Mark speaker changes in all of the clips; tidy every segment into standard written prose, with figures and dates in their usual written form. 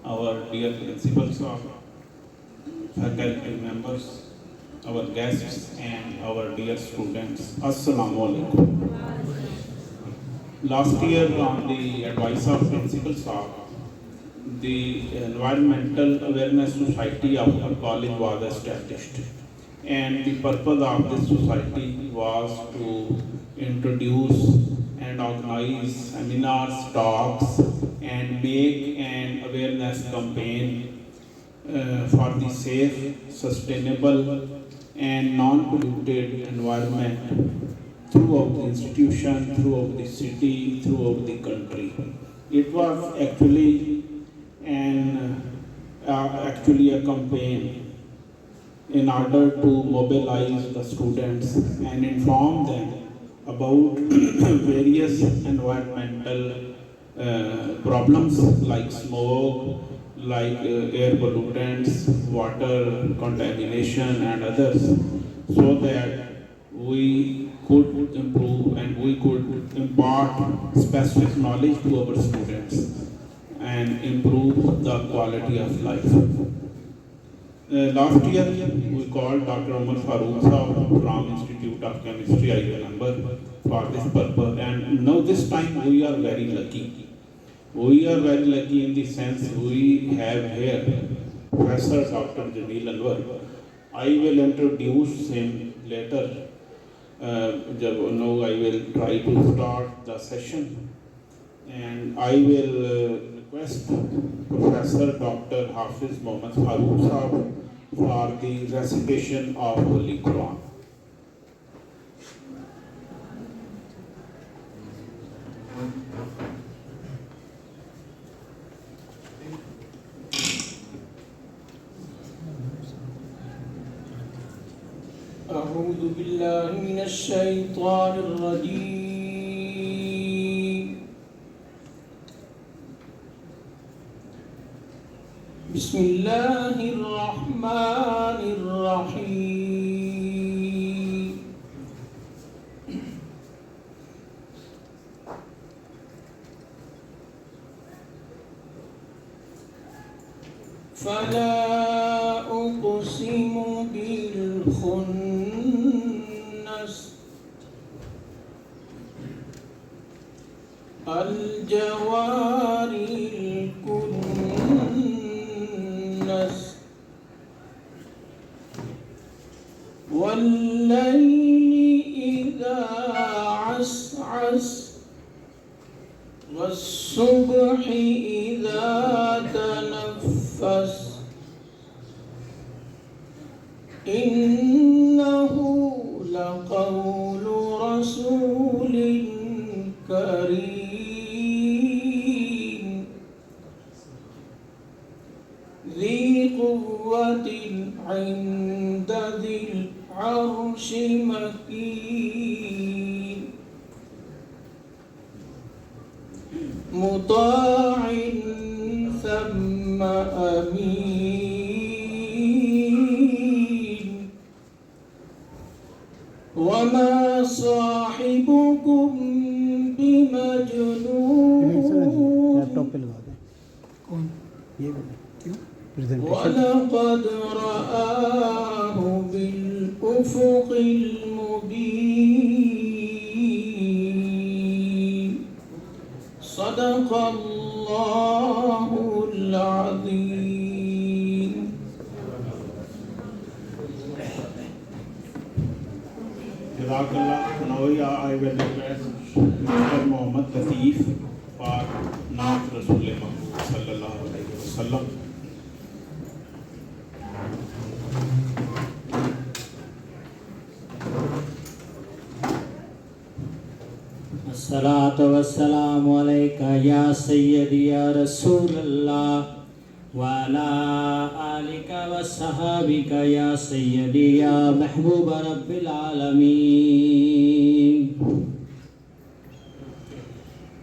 Speaker 1: our dear principals, faculty members, our guests, and our dear students. Assalamu alaikum. Last year, on the advice of Principal Sir, the Environmental Awareness Society of our college was established. And the purpose of this society was to introduce and organize seminars, talks, and make an awareness campaign for the safe, sustainable, and non-polluted environment throughout the institution, throughout the city, throughout the country. It was actually a campaign in order to mobilize the students and inform them about various environmental problems like smoke, like air pollutants, water contamination, and others, so that we could improve and we could impart specific knowledge to our students and improve the quality of life. Last year, we called Dr. Umar Farooq from Institute of Chemistry, I remember, for this purpose. And now this time we are very lucky. We are very lucky in the sense we have here Professor Dr. Jamil Anwar. I will introduce him later. Now I will try to start the session. And I will request Professor Dr. Hafiz Mohammad Farooq for the recitation of Holy Quran.
Speaker 2: أعوذ بالله من الشيطان الرجيم. بسم الله الرحمن الرحيم. فلا أقسم بالخنس الجوار الكنس والليل إذا عسعس والصبح إذا تنفس إنه لقول رسول كريم ذي قوة عند ذي العرش مكين مطاع ثم أمين وما صاحبكم بمجنون ولقد رآه بالأفق المبين صدق الله العظيم.
Speaker 1: Jazakallah. Now I will request Mr. Muhammad Latif for Naat Rasulullah sallallahu alayhi wa sallam.
Speaker 3: الصلاة والسلام عليك يا سيدي يا رسول الله وعلى آلك وصحابك يا سيدي يا محبوب رب العالمين.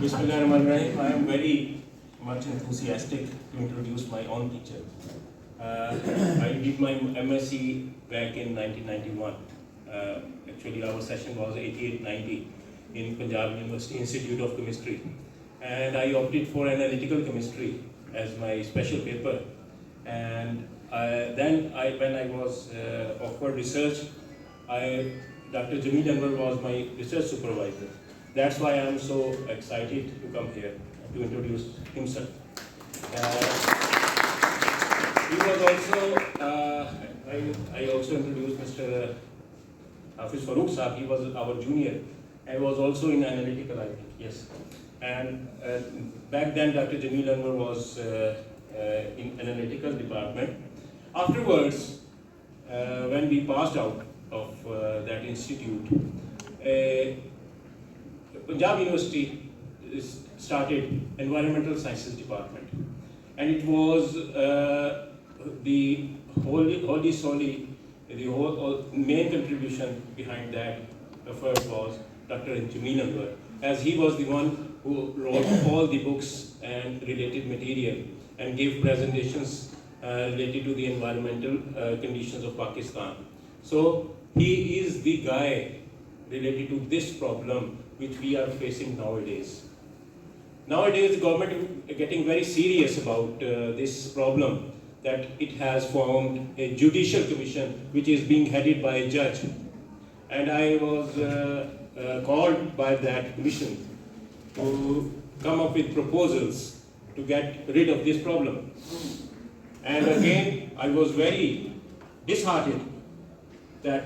Speaker 4: Bismillahirrahmanirrahim. I am very much enthusiastic to introduce my own teacher. I did my MSc back in 1991. Actually, our session was 88-90 in Punjab University Institute of Chemistry. And I opted for analytical chemistry as my special paper. And when I was offered research, Dr. Jamil Anwar was my research supervisor. That's why I am so excited to come here to introduce himself. He was also, I also introduced Mr. Hafiz Farooq Saab. He was our junior. I was also in analytical, I think, yes. And back then, Dr. Jamil Anwar was in analytical department. Afterwards, when we passed out of that institute, Punjab University started environmental sciences department, and it was the main contribution behind that effort was Dr. Jamil Anwar, as he was the one who wrote all the books and related material and gave presentations related to the environmental conditions of Pakistan. So he is the guy related to this problem which we are facing nowadays. Nowadays, the government is getting very serious about this problem, that it has formed a judicial commission which is being headed by a judge. And I was called by that commission to come up with proposals to get rid of this problem. And again, I was very disheartened that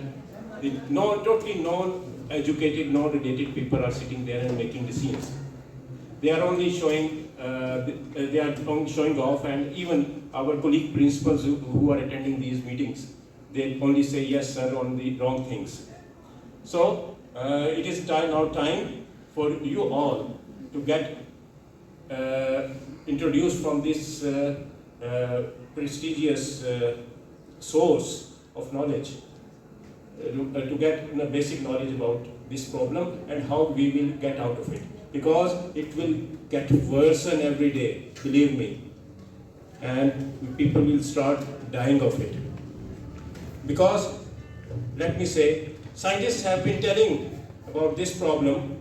Speaker 4: the totally non-educated, non-related people are sitting there and making decisions. They are only showing off, and even our colleague principals who are attending these meetings, they only say yes sir on the wrong things. So it is now time for you all to get introduced from this prestigious source of knowledge, to get basic knowledge about this problem and how we will get out of it, because it will get worse every day, believe me, and people will start dying of it. Because, let me say, scientists have been telling about this problem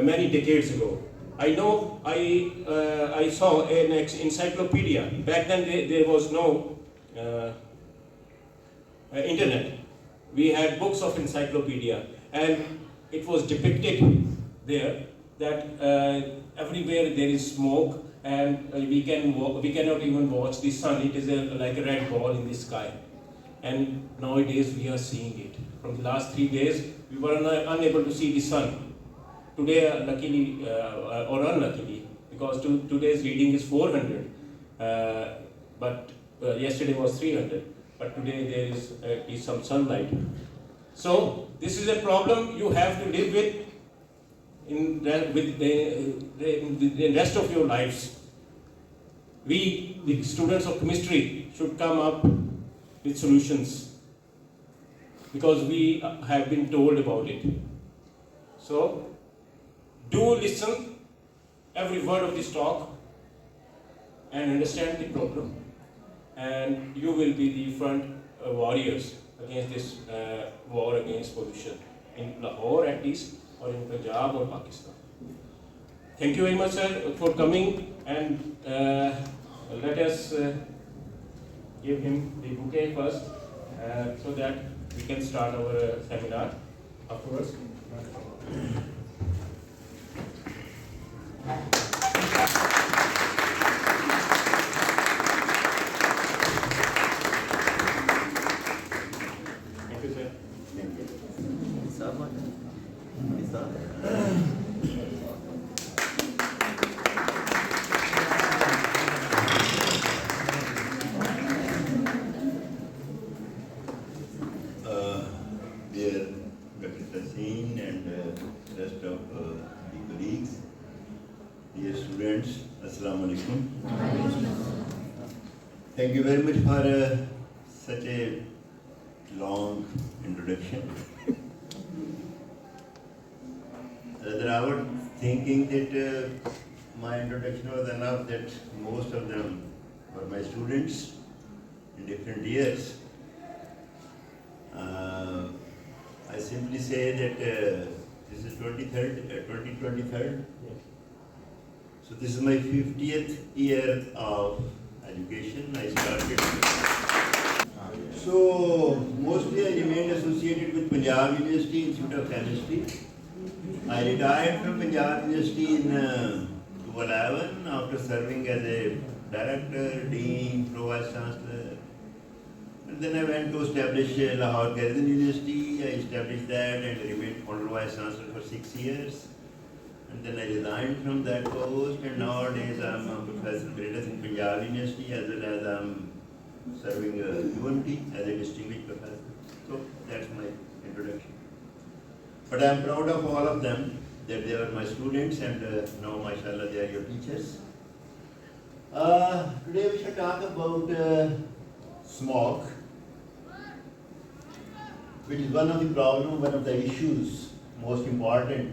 Speaker 4: many decades ago. I know I saw an encyclopedia. Back then there was no internet. We had books of encyclopedia, and it was depicted there that everywhere there is smoke, and we cannot even watch the sun. It is like a red ball in the sky. And nowadays we are seeing it. From the last 3 days, we were unable to see the sun. Today, luckily or unluckily, because today's reading is 400, but yesterday was 300, but today there is some sunlight. So this is a problem you have to live with in the rest of your lives. We, the students of chemistry, should come up with solutions because we have been told about it. So do listen every word of this talk and understand the problem, and you will be the front warriors against this war against pollution in Lahore at least, or in Punjab or Pakistan. Thank you very much, sir, for coming, and let us give him the bouquet first so that we can start our seminar afterwards. Thank you, sir.
Speaker 5: Dear Dr. Taseen and rest of the colleagues, dear students, Assalamu alaikum. Thank you very much for such a long introduction. Rather, I was thinking that my introduction was enough, that most of them were my students in different years. I simply say that this is 2023rd. So this is my 50th year of education. I started. So mostly I remained associated with Punjab University Institute of Chemistry. I retired from Punjab University in 2011 after serving as a director, dean, pro-vice chancellor. And then I went to establish Lahore University. I established that and remained honorary vice chancellor for 6 years. And then I resigned from that post, and nowadays I'm a professor emeritus in Punjab University, as well as I'm serving UMT as a distinguished professor. So that's my introduction. But I'm proud of all of them, that they were my students, and now, mashallah, they are your teachers. Today we shall talk about SMOG, which is one of the problems, one of the issues, most important.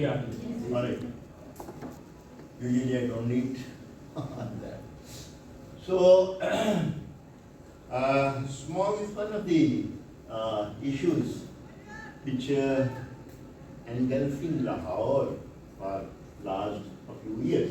Speaker 5: Yeah. All right. Usually I don't need that. So, SMOG is one of the issues which engulfing Lahore for last a few years.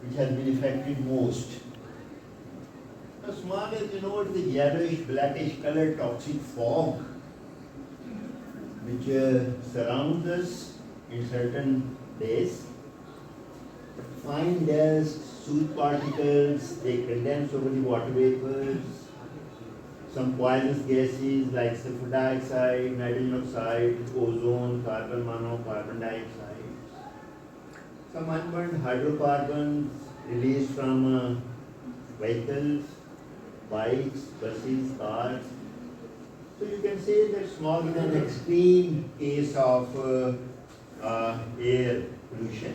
Speaker 5: which has been affected most. Smog is, it's the yellowish, blackish colored toxic fog which surrounds us in certain days. Fine dust, soot particles, they condense over the water vapors. Some poisonous gases like sulfur dioxide, nitrogen oxide, ozone, carbon monoxide, carbon dioxide. Some unburned hydrocarbons released from vehicles, bikes, buses, cars. So you can say that smog is an extreme case of air pollution.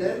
Speaker 5: term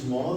Speaker 5: smog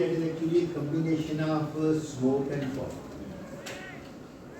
Speaker 5: that is actually a combination of smoke and fog.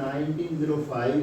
Speaker 5: 1905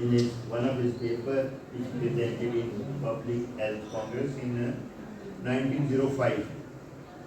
Speaker 5: in one of his paper which presented in Public Health Congress in 1905.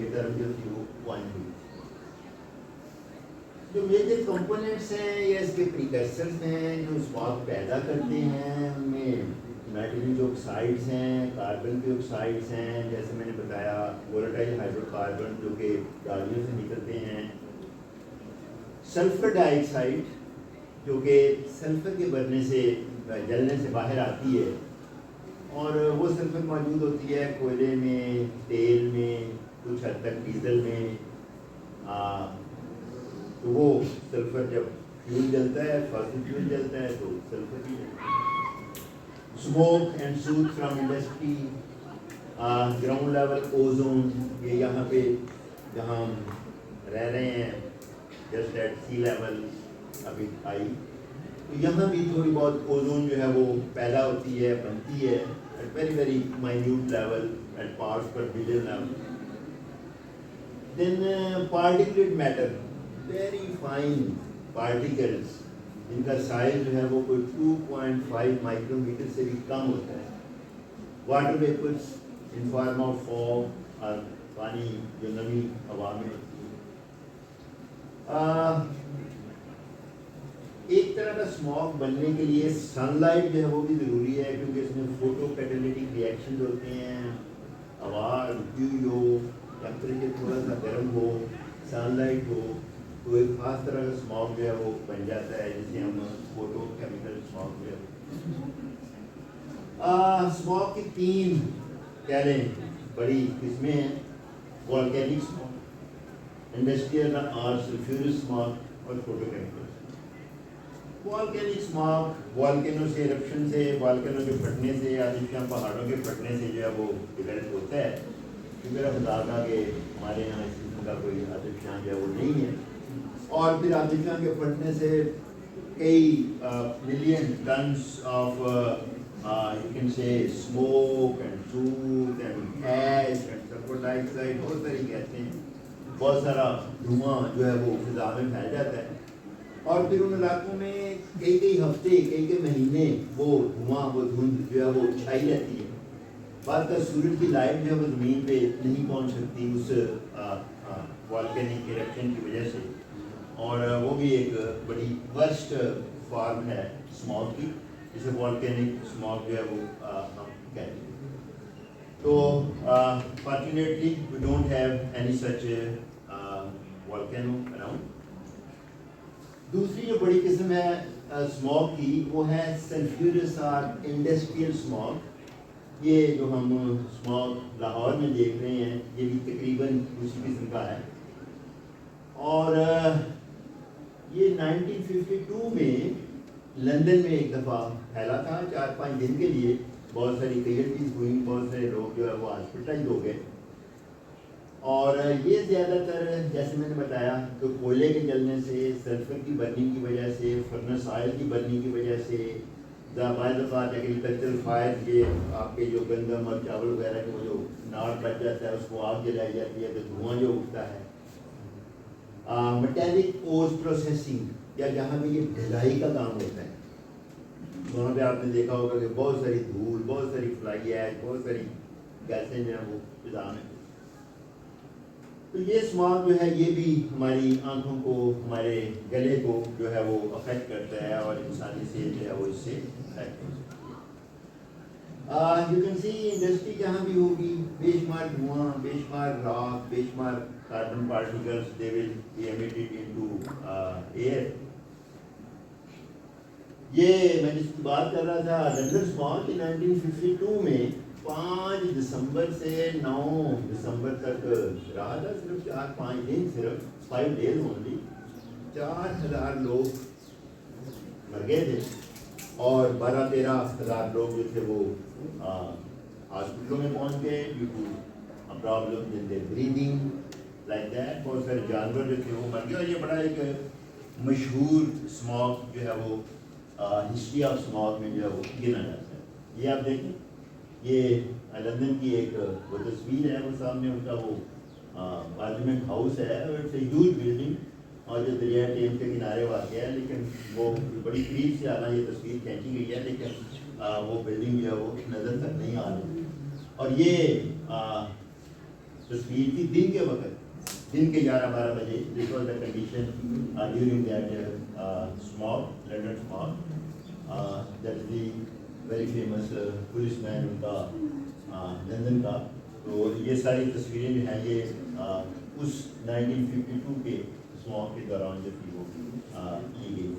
Speaker 5: یہ طرف جو تھی وہ point ہوئی. جو major components ہیں یا اس کے پریکرسرز ہیں جو اسماگ پیدا کرتے ہیں ان میں نائٹروجن جو آکسائڈس ہیں, کاربن کے آکسائڈس ہیں, جیسے میں نے بتایا وولٹائل ہائیڈرو کاربن جو کہ گاڑیوں سے نکلتے ہیں, سلفر ڈائی آکسائڈ جو کہ سلفر کے بننے سے جلنے سے باہر آتی ہے, اور وہ سلفر موجود ہوتی ہے کوئلے میں, تیل میں, کچھ حد تک ڈیزل میں. تو وہ سلفر جب فیول جلتا ہے, فاسل فیول جلتا ہے تو سلفر بھی جلتا ہے. Smoke and soot from industry, ground level ozone, یہ یہاں پہ جہاں ہم رہ رہے ہیں جسٹ ایٹ سی لیول ابھی آئی, تو یہاں بھی تھوڑی بہت اوزون جو ہے وہ پیدا ہوتی ہے, بنتی ہے at very very minute level, at parts per billion level. Then particulate matter, very fine particles جن کا سائز جو ہے وہ کوئی 2.5 مائکرو میٹر سے بھی کم ہوتا ہے. Water vapours in form of fog, اور پانی جو نمی ہوا میں. ایک طرح کا اسموگ بننے کے لیے سن لائٹ جو ہے وہ بھی ضروری ہے, کیونکہ اس میں فوٹو کیٹالیٹک ریئیکشن ہوتے ہیں, ہوا رکی ہوئی ہو, ٹیمپریچر تھوڑا سا گرم ہو, سن لائٹ ہو, تو ایک خاص طرح کا اسموگ جو ہے وہ بن جاتا ہے جسے ہم فوٹو کیمیکل اسموگ جو ہے. اسموگ کی 3 کہہ لیں بڑی قسمیں ہیں, والکینک اسموگ, انڈسٹریل اور سلفیورس اسموگ, اور photo chemical. Volcanic smog volcano سے, ایرپشن سے, والکینو کے پھٹنے سے, آتشفشاں پہاڑوں کے پھٹنے سے جو ہے وہ ڈیولپ ہوتا ہے. میرا خدا کا کہ ہمارے یہاں اس قسم کا کوئی آتشفشاں جو ہے وہ نہیں ہے, اور پھر آتشفشاں کے پھٹنے سے کئی million tons of you can say smoke and soot and ash and sulfur dioxide, بہت ساری کہتے ہیں, بہت سارا دھواں جو ہے وہ فضا میں پھیل جاتا ہے, اور پھر ان علاقوں میں کئی ہفتے, کئی مہینے وہ دھواں, وہ دھند جو ہے وہ چھائی رہتی ہے. بعد کا سورج کی لائٹ جو ہے وہ زمین پہ نہیں پہنچ سکتی اس والکینک ایرپشن کی وجہ سے, اور وہ بھی ایک بڑی ورسٹ فارم ہے اسموگ کی, جسے والکینک اسموگ جو ہے وہ ہم کہتے ہیں. تو fortunately we don't have any such volcano around. دوسری جو بڑی قسم ہے اسموگ کی وہ ہے سلفیورس اور انڈسٹریل اسموگ. یہ جو ہم اسموگ لاہور میں دیکھ رہے ہیں یہ بھی تقریباً اسی قسم کا ہے, اور یہ 1952 میں لندن میں ایک دفعہ پھیلا تھا 4-5 دن کے لیے. بہت ساری کیجویلٹیز ہوئی, بہت سارے لوگ جو ہے وہ ہاسپٹلائز ہو گئے, اور یہ زیادہ تر جیسے میں نے بتایا کہ کوئلے کے جلنے سے, سلفر کی برننگ کی وجہ سے, فرنس آئل کی برننگ کی وجہ سے, بعض دفعات ایگریکلچرل فائر, یہ آپ کے جو گندم اور چاول وغیرہ کے وہ جو ناٹ بچ جاتا ہے اس کو آگ جلائی جاتی ہے تو دھواں جو اٹھتا ہے. میٹیلک اوز پروسیسنگ, یا جہاں بھی یہ ڈھلائی کا کام ہوتا ہے, وہاں پہ آپ نے دیکھا ہوگا کہ بہت ساری دھول, بہت ساری فلائی ایش, بہت ساری گیسیں جو ہیں وہ فضا میں. تو یہ اسموگ جو ہے یہ بھی ہماری آنکھوں کو, ہمارے گلے کو جو ہے وہ افیکٹ کرتا ہے, اور انسانی صحت جو ہے وہ اس سے افیکٹ ہوتی ہے. یو کین سی انڈسٹری جہاں بھی ہوگی بے شمار دھواں, بے شمار راک, بے شمار carbon particles, they will be emitted into air. یہ میں جس کی بات کر رہا تھا لندن اسموگ 1952 میں 5 دسمبر سے 9 دسمبر تک رہا تھا, صرف 4-5 دن, صرف 5 days اونلی. 4,000 لوگ مر گئے تھے, اور 12-13 ہزار لوگ جو تھے وہ ہاسپٹلوں میں پہنچ گئے due to problem in their breathing like that. بہت سارے جانور جو تھے وہ مر گئے, اور یہ بڑا ایک مشہور اسموگ جو ہے وہ ہسٹری آف اسموگ میں جو ہے وہ گنا جاتا ہے. یہ آپ دیکھیں, یہ لندن کی ایک وہ تصویر ہے, وہ سامنے ان کا وہ پارلیمنٹ ہاؤس ہے, اٹس اے ہیوج بلڈنگ, اور جو دریا ٹیم کے کنارے واقع ہے, لیکن وہ بڑی قریب سے آنا یہ تصویر کھینچی گئی ہے, لیکن وہ بلڈنگ جو ہے وہ نظر تک نہیں آ رہی. اور یہ تصویر تھی دن کے وقت, دن کے 11-12 بجے. This was the condition during that smog, London smog. That is the very famous police man ان کا لندن کا. تو یہ ساری تصویریں جو ہیں یہ اس 1952 کے اسموگ کے دوران جو تھی وہ لی گئی.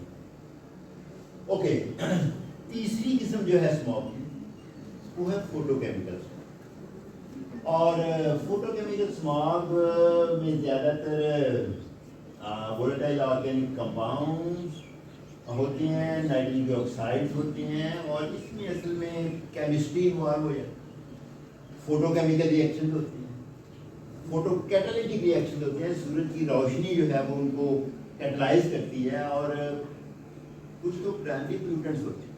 Speaker 5: اوکے, تیسری قسم جو ہے اسموگ کی وہ ہے فوٹو کیمیکل. اور فوٹو کیمیکل اسموگ میں زیادہ تر وولٹائل آرگینک کمپاؤنڈز ہوتے ہیں, نائٹروجن آکسائڈز ہوتے ہیں, اور اس میں اصل میں کیمسٹری انوالو ہو جاتی ہے. فوٹو کیمیکل ریئیکشن ہوتے ہیں, فوٹو کیٹالیٹک ریئیکشن ہوتے ہیں. سورج کی روشنی جو ہے وہ ان کو کیٹلائز کرتی ہے, اور کچھ تو پرائمری پولوٹنٹس ہوتے ہیں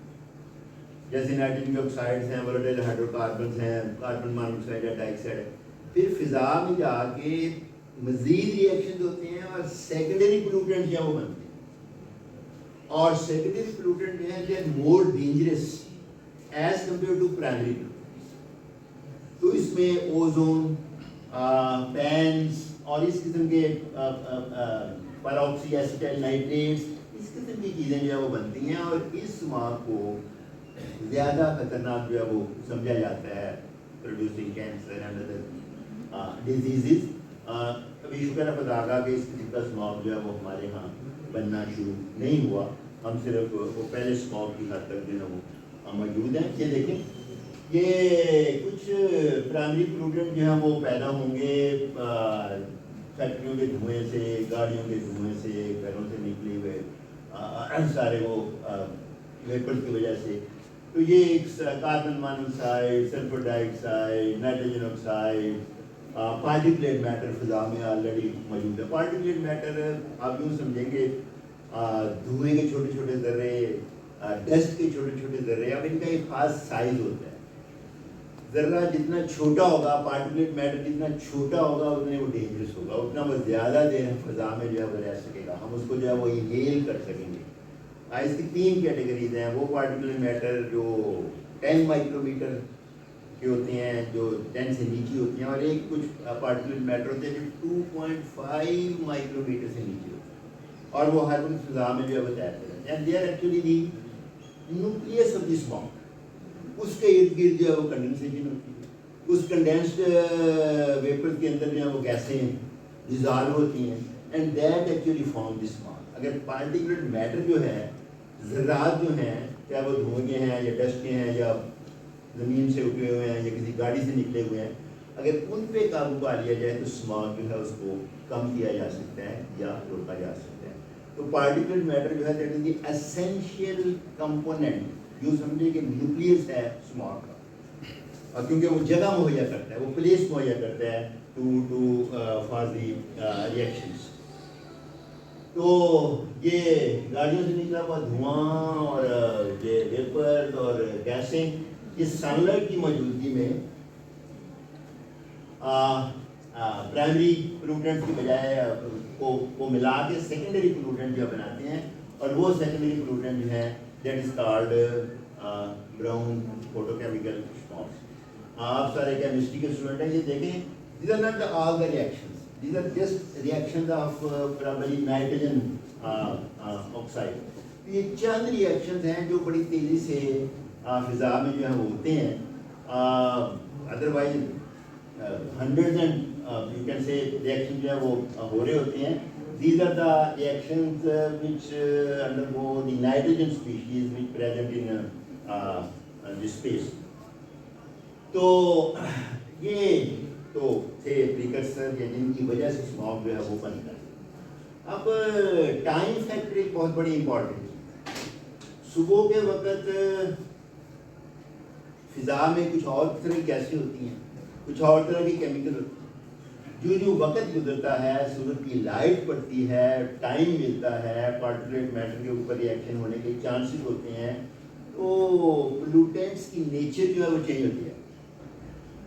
Speaker 5: جیسے نائٹروجن آکسائڈز ہیں, وولٹائل ہائیڈرو کاربنز ہیں, کاربن مونوکسائڈ ہے, ڈائی آکسائڈ ہے. پھر فضا میں جا کے مزید ریئیکشنز ہوتے ہیں اور سیکنڈری پولوٹنٹس جو وہ بنتے ہیں. اور سیکنڈری پولوٹنٹ جو ہیں they are more dangerous as compare to primary pollutants. تو اس میں اوزون, پینس اور اس قسم کے پیروکسی ایسیٹائل نائٹریٹس, اس قسم کی چیزیں جو ہے وہ بنتی ہیں, اور اس اسموگ کو زیادہ خطرناک جو ہے وہ سمجھا جاتا ہے producing cancer and other diseases. ابھی شکر ہے خدا کا کہ اس قسم کا اسموگ جو ہے وہ ہمارے ہاں بننا شروع نہیں ہوا. ہم صرف وہ پہلے اسموگ کی حد تک جو ہے وہ موجود ہیں. یہ دیکھیں, یہ کچھ پرائمری پولوٹنٹ جو ہیں وہ پیدا ہوں گے فیکٹریوں کے دھوئیں سے, گاڑیوں کے دھوئیں سے, گھروں سے نکلے ہوئے سارے وہ ویپرز کی وجہ سے. تو یہ کاربن مونوکسائڈ, سلفر ڈائی آکسائڈ, نائٹروجن آکسائڈ, پارٹیکلیٹ میٹر فضا میں آلریڈی موجود ہے. پارٹیکلیٹ میٹر آپ یوں سمجھیں گے دھوئیں کے چھوٹے چھوٹے ذرے, ڈسٹ کے چھوٹے چھوٹے ذرے. اب ان کا ایک خاص سائز ہوتا ہے. ذرہ جتنا چھوٹا ہوگا, پارٹیکلیٹ میٹر جتنا چھوٹا ہوگا اتنا وہ ڈینجرس ہوگا, اتنا وہ زیادہ دیر فضا میں جو ہے وہ رہ سکے گا. ہم اس کو جو ہے وہ انہیل کر سکیں گے. اس کی 3 کیٹیگریز ہیں. وہ پارٹیکلیٹ میٹر جو 10 مائکرو میٹر کے ہوتے ہیں, جو 10 سے نیچے ہوتی ہیں, اور ایک کچھ پارٹیکلیٹ میٹر ہوتے ہیں جو 2.5 مائکرو میٹر سے نیچے ہوتے ہیں, اور وہ ہر وقت فضا میں جو ہے وہ تیرتے رہتے ہیں. And they are actually the nucleus of the smog. اس کے ارد گرد جو ہے وہ کنڈنسیشن ہوتی ہے. اس کنڈینسڈ ویپر کے اندر جو ہے وہ گیسیں ڈیزالو ہوتی ہیں, and that actually form the smog. اگر پارٹیکلیٹ میٹر جو ہے, ذرات جو ہیں, چاہے وہ دھوئیں کے ہیں یا ڈسٹ کے ہیں یا زمین سے اٹھے ہوئے ہیں یا کسی گاڑی سے نکلے ہوئے ہیں, اگر ان پہ قابو پا لیا جائے تو اسموگ جو ہے اس کو کم کیا جا سکتا ہے یا روکا جا سکتا ہے. تو پارٹیکلیٹ میٹر جو ہے that is the essential component. یوں سمجھے کہ نیوکلیس ہے اسموگ کا, اور کیونکہ وہ جگہ مہیا کرتا ہے, وہ پلیس مہیا کرتا ہے ٹو فار دی ریئیکشنس. تو یہ گاڑیوں سے نکلا ہوا دھواں اور یہ ویپر اور گیسیں, یہ سن لائٹ کی موجودگی میں پرائمری پولوٹنٹ کی بجائے کو ملا کے سیکنڈری پولوٹنٹ جو بناتے ہیں, اور وہ سیکنڈری پولوٹنٹ جو ہے that is called brown photochemical smogs. آپ سارے کیمسٹری کے اسٹوڈنٹ ہیں, یہ دیکھیں these are not all the reactions, these are just reactions of probably nitrogen oxide. یہ چند ریئیکشنز ہیں جو بڑی تیزی سے فضا میں جو ہے وہ ہوتے ہیں. Otherwise hundreds and you can say reaction جو ہے وہ ہو رہے ہوتے ہیں. These are the reactions which undergo the nitrogen species which present in the space. تو یہ تو تھے پریکرسر یا جن کی وجہ سے اسموگ جو ہے وہ بنتا ہے. اب ٹائم فیکٹر ایک بہت بڑی امپورٹنٹ ہے. صبح کے وقت فضا میں کچھ اور طرح کی گیسیں ہوتی ہیں, کچھ اور طرح کی کیمیکل ہوتی ہیں. جو جو وقت گزرتا ہے, سورج کی لائٹ پڑتی ہے, ٹائم ملتا ہے, پارٹیکلیٹ میٹر کے اوپر ریئیکشن ہونے کے چانسز ہوتے ہیں, تو پولوٹنٹس کی نیچر جو ہے وہ چینج ہوتی ہے.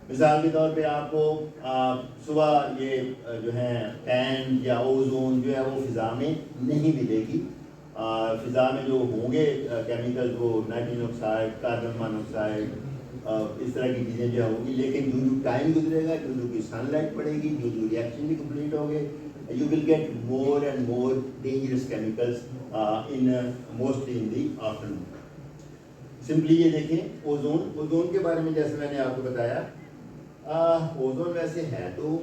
Speaker 5: مثال کے طور پہ آپ کو صبح یہ جو ہے فین یا اوزون جو ہے وہ فضا میں نہیں ملے گی. فضا میں جو ہوں گے کیمیکل وہ نائٹروجن آکسائڈ, کاربن مونوکسائڈ, اس طرح کی چیزیں جو ہوں گی. لیکن جو ٹائم گزرے گا, جو کی سن لائٹ پڑے گی, جو ریئیکشن بھی کمپلیٹ ہوں گے, you will get more and more dangerous chemicals in mostly in the afternoon. Simply یہ دیکھیں اوزون کے بارے میں جیسے میں نے آپ کو بتایا, اوزون ویسے ہے تو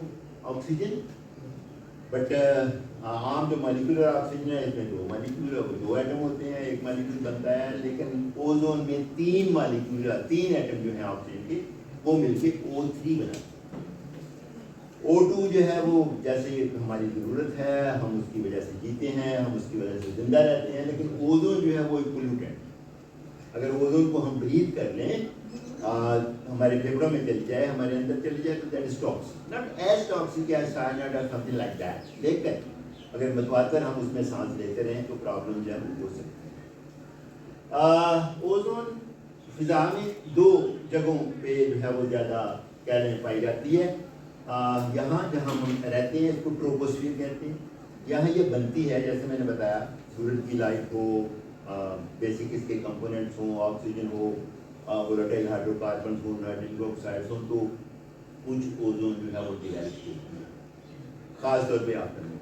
Speaker 5: آکسیجن, بٹ عام جو مالیکولر آکسیجن ہے اس میں دو ایٹم ہوتے ہیں, ایک مالیکول بنتا ہے, لیکن اوزون میں تین ایٹم جو ہیں آکسیجن کے وہ مل کے O3 بنا. O2 جو ہے وہ جیسے ہماری ضرورت ہے, ہم اس کی وجہ سے جیتے ہیں, ہم اس کی وجہ سے زندہ رہتے ہیں, لیکن اوزون جو ہے وہ ایک پولیوٹنٹ. اگر اوزون کو ہم بریتھ کر لیں, ہمارے پھیپھڑوں میں چلی جائے, ہمارے اندر چلی جائے, تو that is toxic, not as toxic as cyanide اور سم تھنگ لائک دیٹ. لیکن اگر متواتر ہم اس میں سانس لیتے رہیں تو پرابلم جو ہے وہ ہو سکتی ہے. اوزون فضا میں دو جگہوں پہ جو ہے وہ زیادہ کہہ لیں پائی جاتی ہے. یہاں جہاں ہم رہتے ہیں اس کو ٹروپوسفیئر کہتے ہیں. یہاں یہ بنتی ہے جیسے میں نے بتایا, سورج کی لائٹ ہو, بیسک اس کے کمپوننٹس ہوں, آکسیجن ہو, وولیٹائل ہائیڈرو کاربنس ہوں, نائٹروجن آکسائڈس ہوں, تو کچھ اوزون جو ہے وہ ڈیویلپ ہوتی ہے خاص طور پہ آفٹر میں.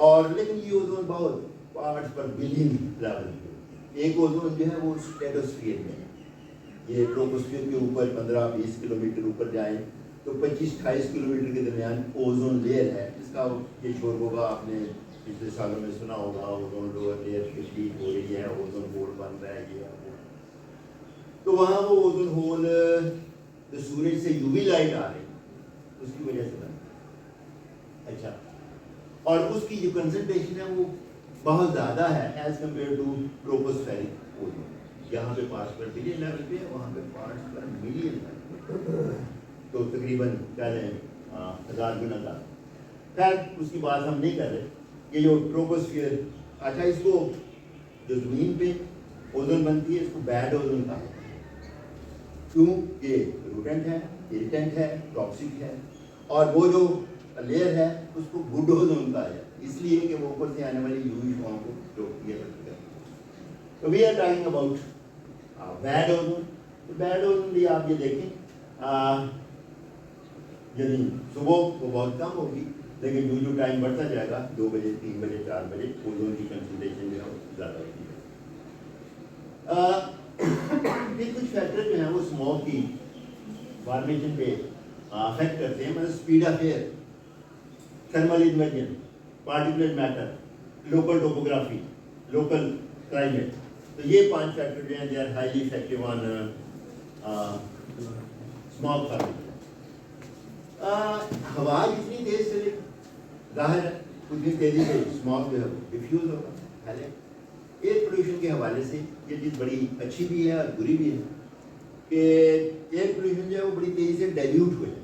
Speaker 5: اور لیکن یہ اوزون بہت پارٹس پر بلین لیول پہ. ایک اوزون جو ہے وہ اسٹریٹوسفیئر میں ہے. یہ ٹروپوسفیئر کے اوپر 15-20 کلومیٹر اوپر جائیں تو 25-28 کلومیٹر کے درمیان اوزون لیئر ہے, جس کا یہ شور ہوگا آپ نے پچھلے سالوں میں سنا ہوگا. اوزون لوور لیئر کمپلیٹ ہو رہی ہے, اوزون ہول بن رہا ہے, یہ تو وہاں وہ اوزون ہول جو سورج سے یو وی لائٹ آ رہی اس کی وجہ سے بن. اچھا, اور اس کی جو کنسنٹریشن ہے وہ بہت زیادہ ہے as compare to tropospheric ozone. یہاں پہ پارٹس پر بلین لیول پہ, وہاں پہ پارٹس پر ملین لیول, تو تقریباً کہہ لیں 1000 گنا زیادہ. خیر اس کی بات ہم نہیں کر رہے. یہ جو ٹروپوسفیئر, اچھا اس کو جو زمین پہ اوزون بنتی ہے اس کو بیڈ اوزون کہا جاتا ہے, کیوں کہ روٹنٹ ہے, اریٹنٹ ہے, ٹاکسک ہے. اور وہ جو لیئر ہے اس کو گڈ اوزون کہا جاتا ہے, اس لیے کہ وہ اوپر سے آنے والی یو وی شعاؤں کو روک دیا کرتی ہے. تو we are talking about bad ozone. تو بیڈ اوزون بھی آپ یہ دیکھیں, یعنی صبح وہ بہت کم ہوگی, لیکن جو ٹائم بڑھتا جائے گا 2 بجے 3 بجے 4 بجے اوزون کی کنسنٹریشن جو ہے وہ زیادہ ہوتی ہے. یہ کچھ فیکٹر جو ہیں وہ اسموگ کی فارمیشن پہ افیکٹ کرتے ہیں, مطلب speed of air, thermal inversion, particular matter, local topography, local climate. تو یہ 5 فیکٹر جو ہیں they are highly effective on smog formation. ہوا جتنی تیز چلے ظاہر ہے اتنی تیزی سے اسموگ جو ہے وہ ڈیفیوز ہوگا. پہلے ایئر پولوشن کے حوالے سے یہ چیز بڑی اچھی بھی ہے اور بری بھی ہے کہ ایئر پولوشن جو ہے وہ بڑی تیزی سے ڈائلیوٹ ہو جائے.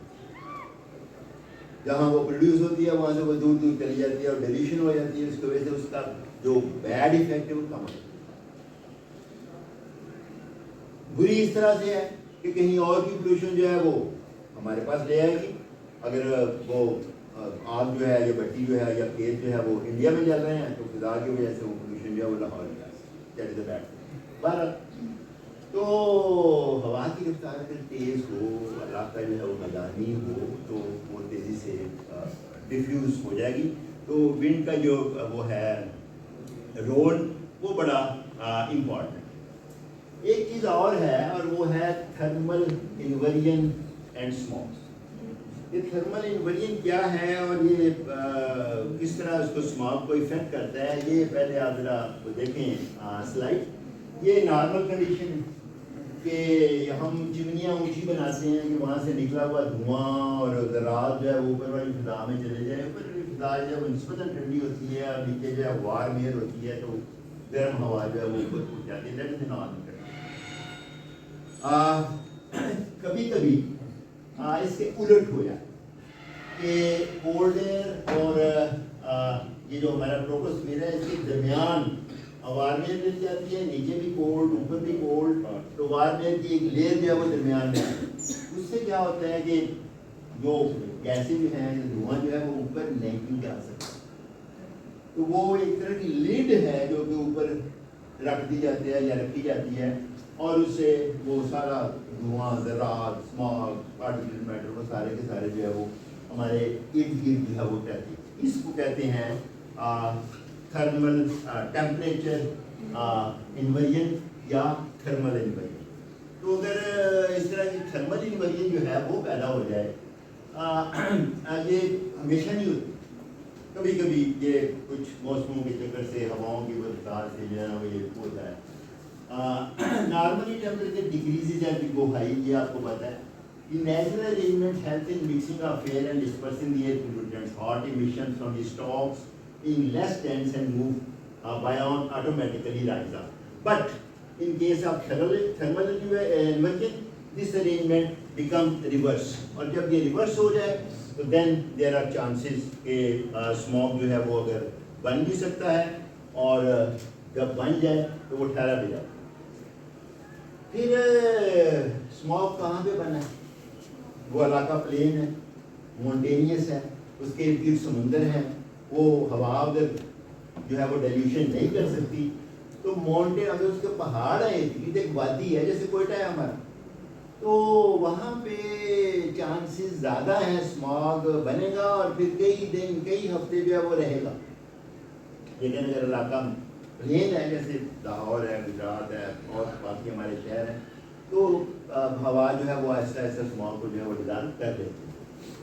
Speaker 5: جہاں وہ پروڈیوس ہوتی ہے وہاں سے وہ دور دور چلی جاتی ہے اور ڈیلیوشن ہو جاتی ہے, اس کی وجہ سے اس کا جو بیڈ ایفیکٹ ہے وہ کم ہو جاتا ہے. بری اس طرح سے ہے کہ کہیں اور کی پولوشن جو ہے وہ ہمارے پاس لے آئے گی. اگر وہ آگ جو ہے یا بٹی جو ہے یا کھیت جو ہے وہ انڈیا میں جل رہے ہیں تو فضا کی وجہ سے وہ پولوشن جو ہے وہ لاہور میں دیٹ از اے بیڈ. بہرحال تو ہوا کی رفتار اگر تیز ہو, علاقہ جو ہے وہ میدانی ہو, تو وہ تیزی سے ڈیفیوز ہو جائے گی. تو ونڈ کا جو وہ ہے رول وہ بڑا امپورٹنٹ. ایک چیز اور ہے اور وہ ہے تھرمل انورژن اینڈ اسموگ. یہ تھرمل انورژن کیا ہے اور یہ کس طرح اس کو اسموگ کو افیکٹ کرتا ہے, یہ پہلے آپ ذرا دیکھیں سلائڈ. یہ نارمل کنڈیشن ہے کہ ہم چمنیاں اونچی بناتے ہیں کہ وہاں سے نکلا ہوا دھواں اور ذرات جو ہے وہ اوپر والی فضا میں چلے جائیں. اوپر والی فضا جو ہے وہ نسبتاً ٹھنڈی ہوتی ہے اور نیچے جو ہے وارم ایئر ہوتی ہے, تو گرم ہوا جو ہے وہ اوپر اٹھ جاتی ہے. That is normal. کبھی کبھی اس کے الٹ ہو جائے کہ کولڈ ایئر اور یہ جو ہمارا ٹروپوسفیئر ہے اس کے درمیان وارم ایئر مل جاتی ہے, نیچے بھی کولڈ اوپر بھی کولڈ, تو وارم ایئر کی ایک لیئر جو ہے وہ درمیان میں. اس سے کیا ہوتا ہے کہ جو گیسیں جو ہیں دھواں جو ہے وہ اوپر نہیں جا سکتا. تو وہ ایک طرح کی لیڈ ہے جو کہ اوپر رکھ دی جاتی ہے یا رکھی جاتی ہے اور اس سے وہ سارا دھواں، ذرات، اسماگ، پارٹیکل میٹر، وہ سارے کے سارے جو ہے وہ ہمارے ارد گرد جو ہے وہ کہتے ہیں. اس کو کہتے ہیں تھرمل ٹیمپریچر انورژن یا تھرمل انورژن. تو اگر اس طرح کی تھرمل انورژن جو ہے وہ پیدا ہو جائے، یہ ہمیشہ نہیں ہوتی، کبھی کبھی یہ کچھ موسموں کے چکر سے، ہواؤں کی رفتار سے جو ہے وہ یہ ہوتا ہے. Normally temperature decreases as we go high, یہ آپ کو پتہ ہے. The natural arrangement helps in mixing of air and dispersing the air pollutants. Hot emissions from the stocks being less dense and move beyond automatically rise up. But in case of thermal inversion, this arrangement becomes reverse. اور جب یہ reverse ہو جائے تو then there are chances کہ smog جو ہے وہ اگر بن بھی سکتا ہے، اور جب بن جائے تو وہ ٹھہرا بھی جائے. پھر smog کہاں پہ بنا ہے؟ وہ علاقہ پلین ہے، مونٹینیس ہے، اس کے ارد گرد سمندر ہے، وہ ہوا اگر جو ہے وہ ڈیلیوشن نہیں کر سکتی. تو مونٹین اگر اس کے پہاڑ ہیں، ایک وادی ہے جیسے کوئٹہ ہے ہمارا، تو وہاں پہ چانسز زیادہ ہیں اسماگ بنے گا، اور پھر کئی دن کئی ہفتے جو ہے وہ رہے گا. لیکن اگر علاقہ پلین ہے جیسے لاہور ہے، گجرات ہے اور باقی ہمارے شہر ہیں، تو ہوا جو ہے وہ آہستہ آہستہ اسماگ کو جو ہے وہ ڈیزالو کر دیتی ہے.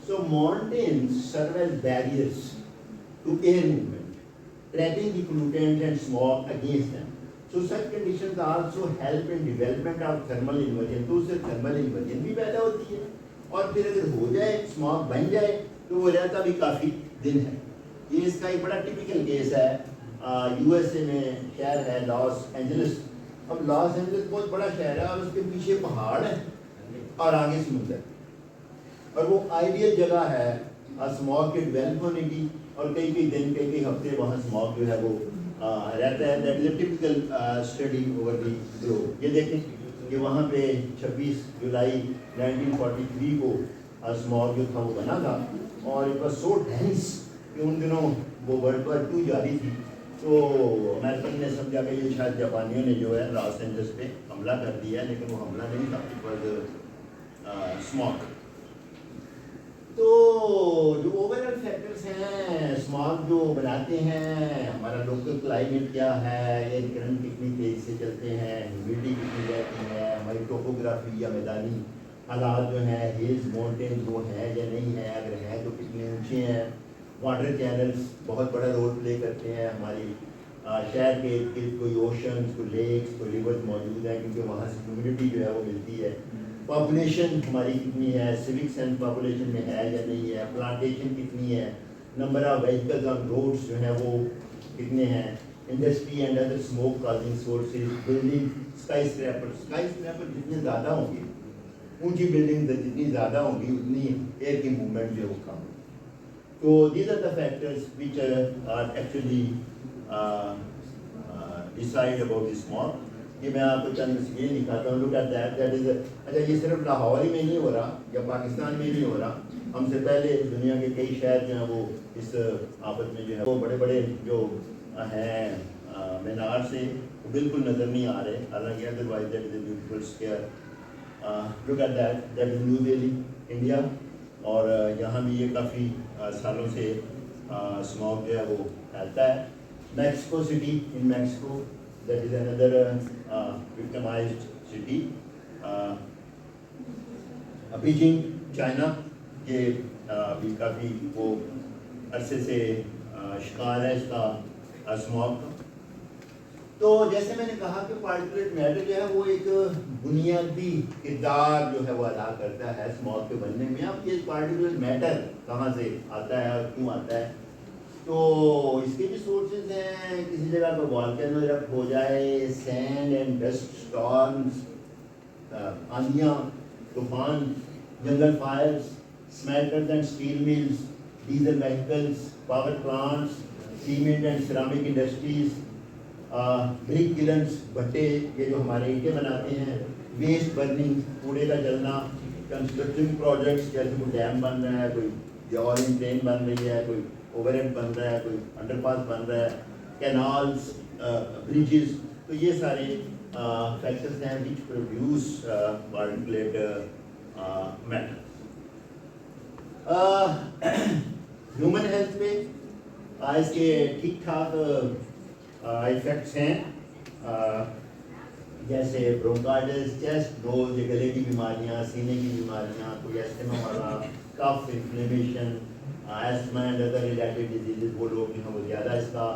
Speaker 5: So mountains serve as barriers to air movement, trapping the pollutant and smog against them. So such conditions also help in development of thermal inversion. تو اس سے thermal inversion بھی پیدا ہوتی ہے، اور پھر اگر ہو جائے smog بن جائے تو وہ رہتا بھی کافی دن ہے. یہ اس کا ایک بڑا ٹپیکل کیس ہے. یو ایس اے میں شہر ہے لاس اینجلس. اب لاس اینجلس بہت بڑا شہر ہے، اور اس کے پیچھے پہاڑ ہیں اور آگے سمندر، اور وہ آئیڈیل جگہ ہے اسماگ کے ڈیولپ ہونے کی. اور کئی کئی دن کئی ہفتے وہاں اسماگ جو ہے وہ رہتا ہے. That is a typical study over the globe. یہ دیکھیں کہ وہاں پہ 26 جولائی 1943 کو اسماگ جو تھا وہ بنا تھا، اور اٹ واز سو ڈینس کہ ان دنوں وہ ورلڈ وار 2 جاری تھی. تو امریکن نے سمجھا کہ یہ شاید جاپانیوں نے جو ہے لاس اینجلس پہ حملہ کر دیا ہے، لیکن وہ حملہ نہیں تھا، اٹ واز اسماگ. تو جو اوور آل فیکٹرس ہیں اسماگ جو بناتے ہیں، ہمارا لوکل کلائمیٹ کیا ہے، ایئر کرنٹ کتنی تیزی سے چلتے ہیں، ہیومیڈیٹی کتنی رہتی ہے، ہماری ٹوپوگرافی یا میدانی حالات جو ہیں، ہلز ماؤنٹینز وہ ہیں یا نہیں ہیں، اگر ہیں تو کتنے اونچے ہیں. واٹر چینلز بہت بڑا رول پلے کرتے ہیں. ہماری شہر کے ارد گرد کوئی اوشنز، کوئی لیکس، کوئی ریورز موجود ہیں، کیونکہ وہاں سے ہیومیڈیٹی جو ہے وہ ملتی ہے. پاپولیشن ہماری کتنی ہے، سوک سینس پاپولیشن میں ہے یا نہیں ہے، پلانٹیشن کتنی ہے، number of vehicles on roads جو ہیں وہ کتنے ہیں، industry and other smoke causing sources, building, skyscraper جتنے زیادہ ہوں گے، اونچی بلڈنگ جتنی زیادہ ہوں گی اتنی ایئر کی موومنٹ جو ہے وہ کم ہوگی. تو these are the factors which are actually decide about the smog. یہ میں آپ کو چند یہ دکھاتا ہوں. Look at that, that is. اچھا یہ صرف لاہور ہی میں نہیں ہو رہا یا پاکستان میں نہیں ہو رہا، ہم سے پہلے دنیا کے کئی شہر جو ہیں وہ اس آفت میں جو ہے وہ بڑے بڑے جو ہیں مینار سے وہ بالکل نظر نہیں آ رہے، حالانکہ otherwise that is a beautiful sky. Look at that, that is new Delhi India. اور یہاں بھی یہ کافی سالوں سے اسماگ جو ہے وہ پھیلتا ہے. Mexico city in Mexico, that is another victimized city. Beijing, China, یہ بھی کافی وہ عرصے سے شکار ہے اس کا اسماگ کا. تو جیسے میں نے کہا کہ پارٹیکولٹ میٹر جو ہے وہ ایک بنیادی کردار جو ہے وہ ادا کرتا ہے اسماگ کے بننے میں. اب یہ پارٹیکولٹ میٹر کہاں سے آتا ہے اور کیوں آتا ہے؟ تو اس کے بھی سورسز ہیں. کسی جگہ پر والکینو ایرپٹ ہو جائے، سینڈ اینڈ ڈسٹ اسٹارمز، آندھیاں، طوفان، جنگل fires, smelters and steel mills, diesel vehicles, power plants, cement and ceramic industries, brick kilns, بھٹے یہ جو ہمارے اینٹیں بناتے ہیں، ویسٹ برننگ، کوڑے کا جلنا، کنسٹرکشن پروجیکٹس جیسے کوئی ڈیم بن رہا ہے، کوئی جوارنگ ٹرین بن رہی ہے، کوئی اوور ہیڈ بن رہا ہے، کوئی انڈر پاس بن رہا ہے، کینالز، بریجز. تو یہ سارے factors ہیں which produce particulate matter. Human health پہ اس کے ٹھیک ٹھاک افیکٹس ہیں جیسے برونکائٹس, چیسٹ, نوز, گلے کی بیماریاں, سینے کی بیماریاں, کوئی ایسٹما والا, cough, inflammation, asthma and other related diseases, وہ لوگ جو ہیں وہ زیادہ اس کا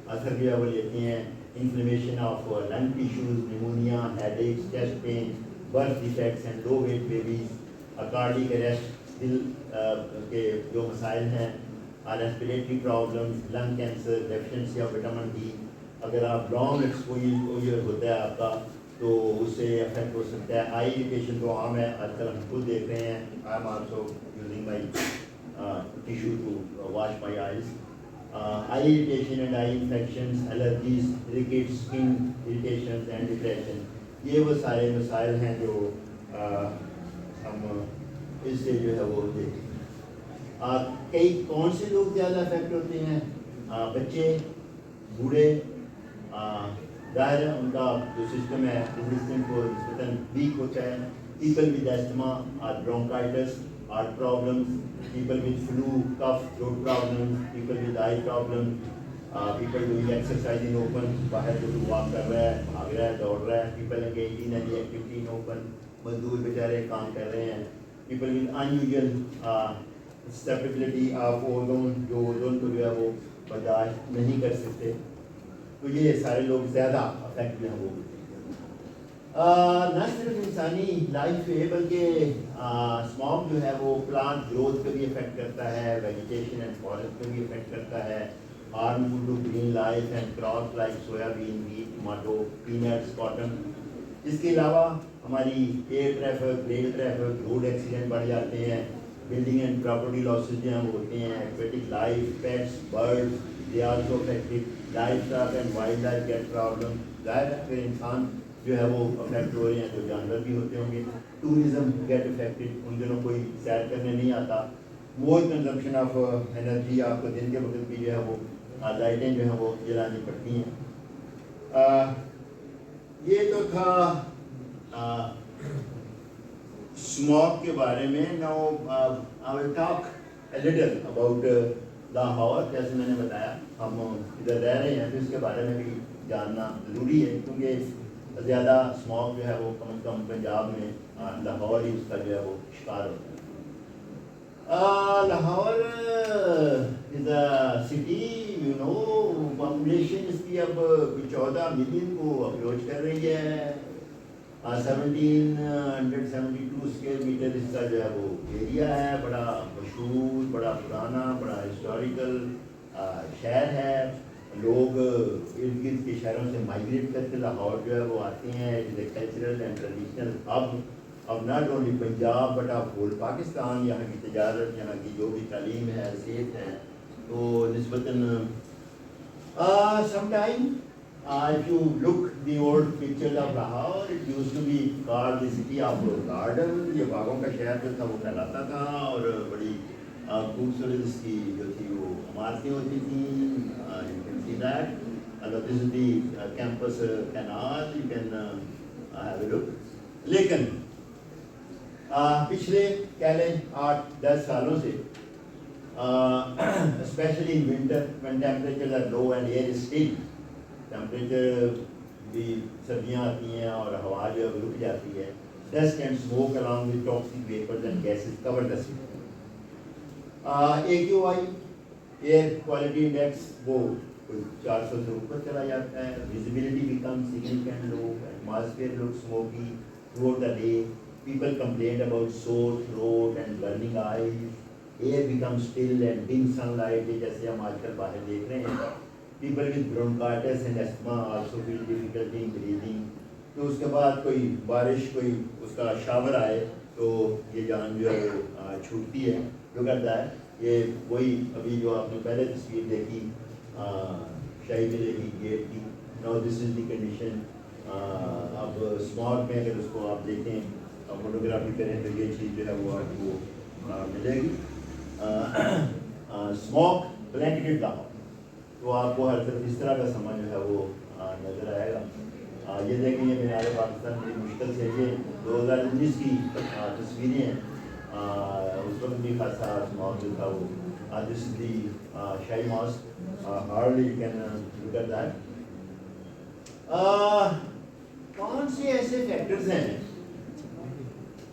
Speaker 5: اثر جو ہے وہ لیتے ہیں. Inflammation of lung tissues, pneumonia, headaches, chest pain, birth defects and low weight babies, cardiac arrest, دل کے جو مسائل ہیں, respiratory problems, lung cancer, deficiency of vitamin D. اگر آپ لانگ ایکسپوجر ہوتا ہے آپ کا تو اس سے افیکٹ ہو سکتا ہے. آئی اریٹیشن تو عام ہے, آج کل ہم خود دیکھ رہے ہیں. I am also using my tissue to wash my eyes. Eye irritation and eye infections, allergies, rickets, skin irritations and depression, یہ وہ سارے مسائل ہیں جو ہم اس سے جو ہے وہ دیکھیں. کئی کون سے لوگ زیادہ افیکٹ ہوتے ہیں؟ بچے, بوڑھے. ظاہر ہے ان کا جو سسٹم ہے سسٹم کو نسبتاً ویک ہوتا ہے. پیپل ود ایسٹما اور bronchitis, heart problems, people with flu, cough, throat problems, people with eye problems, people doing exercise in open, باہر جو واک کر رہا ہے, بھاگ رہا ہے, دوڑ رہا ہے. People engage in any activity in open, مزدور بیچارے کام کر رہے ہیں. People with in usual stability of ozone, جو اوزون کو جو ہے وہ برداشت نہیں کر سکتے. تو یہ سارے لوگ زیادہ افیکٹ جو ہے وہ نہ صرف انسانی لائف پہ بلکہ اسموگ جو ہے وہ پلانٹ گروتھ پہ بھی افیکٹ کرتا ہے, ویجیٹیشن اینڈ فارسٹ پہ بھی افیکٹ کرتا ہے, harmful to green life and crops like soya bean, wheat, tomato, peanuts, cotton. اس کے علاوہ ہماری air traffic, rail traffic, road accident بڑھ جاتے ہیں. بلڈنگ اینڈ پراپرٹی لاسز جو ہیں وہ ہوتے ہیں. Aquatic life, pets, birds, they also affected. Livestock and wildlife get problem. ظاہر ہے پھر انسان جو ہے وہ افیکٹ ہو رہے ہیں تو جانور بھی ہوتے ہوں گے. ٹوریزم گیٹ افیکٹڈ, ان دنوں کوئی سیر کرنے نہیں آتا. مور کنزمپشن آف انرجی, آپ کو دن کے وقت بھی جو ہے وہ لائٹیں جو ہیں وہ جلانی پڑتی ہیں. یہ تو تھا اسموگ کے بارے میں. Now I will talk a little about Lahore. جیسے میں نے بتایا ہم ادھر رہ رہے ہیں تو اس کے بارے میں بھی جاننا ضروری ہے, کیونکہ زیادہ اسموگ جو ہے وہ کم از کم پنجاب میں لاہور ہی اس کا جو ہے وہ شکار ہوتا ہے. Lahore is a city, you know, population اس کی اب 14 ملین کو اپروچ کر رہی ہے. 1772 اسکوائر میٹر اس کا جو ہے وہ ایریا ہے. بڑا مشہور, بڑا پرانا, بڑا ہسٹوریکل شہر ہے. لوگ ارد گرد کے شہروں سے مائگریٹ کر کے لاہور جو ہے وہ آتے ہیں. It is a cultural and traditional hub اب not only Punjab but of whole Pakistan. یہاں کی تجارت, یہاں کی جو بھی تعلیم ہے, صحت ہے, تو نسبتاً some time if you look the old pictures of Lahore, it used to be called the city of gardens. یہ باغوں کا شہر جو تھا وہ کہلاتا تھا, اور بڑی خوبصورت اس کی جو تھی وہ عمارتیں ہوتی تھیں. You can see that. This is the campus canal. You can have a look. لیکن پچھلے کہہ لیں 8-10 سالوں سے especially in winter when temperatures are low and air is still, temperature بھی سردیاں آتی ہیں اور ہوا جو ہے رک جاتی ہے. Dust and smoke along with toxic vapors and gases cover the city. AQI air quality index وہ 400 سے اوپر چلا جاتا ہے. Visibility become significant low. Atmosphere look smoky through the day. People complain about sore throat and burning eyes. Air become still and dim sunlight, جیسے ہم آج کل باہر دیکھ رہے ہیں. People with bronchitis and asthma also feel difficulty in breathing. تو اس کے بعد کوئی بارش, کوئی اس کا شاور آئے تو یہ جان جو ہے وہ چھوٹتی ہے, رکتا ہے. یہ وہی ابھی جو آپ نے پہلے تصویر دیکھی شاہی قلعے کی گیٹ کی. Now this is the condition. اب اسموگ میں اگر اس کو آپ دیکھیں, فوٹوگرافی کریں تو یہ چیز جو ہے وہ آپ کو ملے گی. اسموگ بلینکٹڈ لاہور, تو آپ کو ہر طرف اس طرح کا سامان جو ہے وہ نظر آئے گا. یہ دیکھیں یہ مینار پاکستان بڑی مشکل سے یہ 2019 کی تصویریں ہیں. اس وقت بھی خاصا اسماگ جو تھا وہ. This is the Shahi Mosque. Hardly you can look at that. کون سے ایسے فیکٹرز ہیں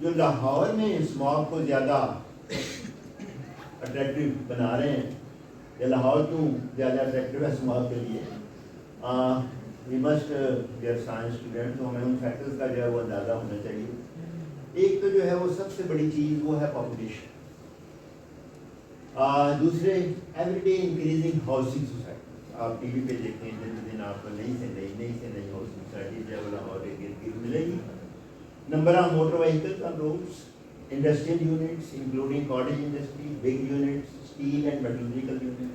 Speaker 5: جو لاہور میں اسماگ کو زیادہ اٹریکٹیو بنا رہے ہیں یا لاہور کیوں زیادہ اٹریکٹیو ہے اسماگ کے لیے؟ We must we are science student تو ہمیں ان فیکٹرز کا جو ہے وہ اندازہ ہونا چاہیے. ایک تو جو ہے وہ سب سے بڑی چیز وہ ہے پاپولیشن. دوسرے every day increasing housing society. آپ ٹی وی پہ دیکھیں دن دن آپ کو نئی سے نئی ہاؤسنگ سوسائٹی جو ہے وہ لاہور کے گرد گرد ملے گی. Number of motor vehicles on roads, industrial units including cottage industry, big units, steel and metallurgical units.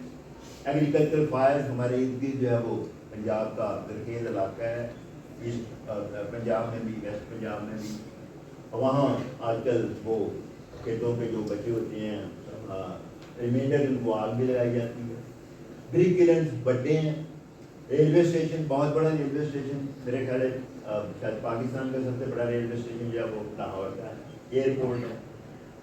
Speaker 5: Agriculture fires ہمارے ارد گرد جو ہے وہ پنجاب کا زرخیز علاقہ ہے, ایسٹ پنجاب میں بھی, ویسٹ پنجاب میں بھی. وہاں آج کل وہ کھیتوں پہ جو بچے ہوتے ہیں ریمائنڈر ان کو آگ بھی لگائی جاتی ہے. بریک کلنز بڑے ہیں. ریلوے اسٹیشن بہت بڑا ریلوے اسٹیشن, میرے خیال ہے شاید پاکستان کا سب سے بڑا ریلوے اسٹیشن جو ہے وہ لاہور کا ہے. ایئرپورٹ ہے.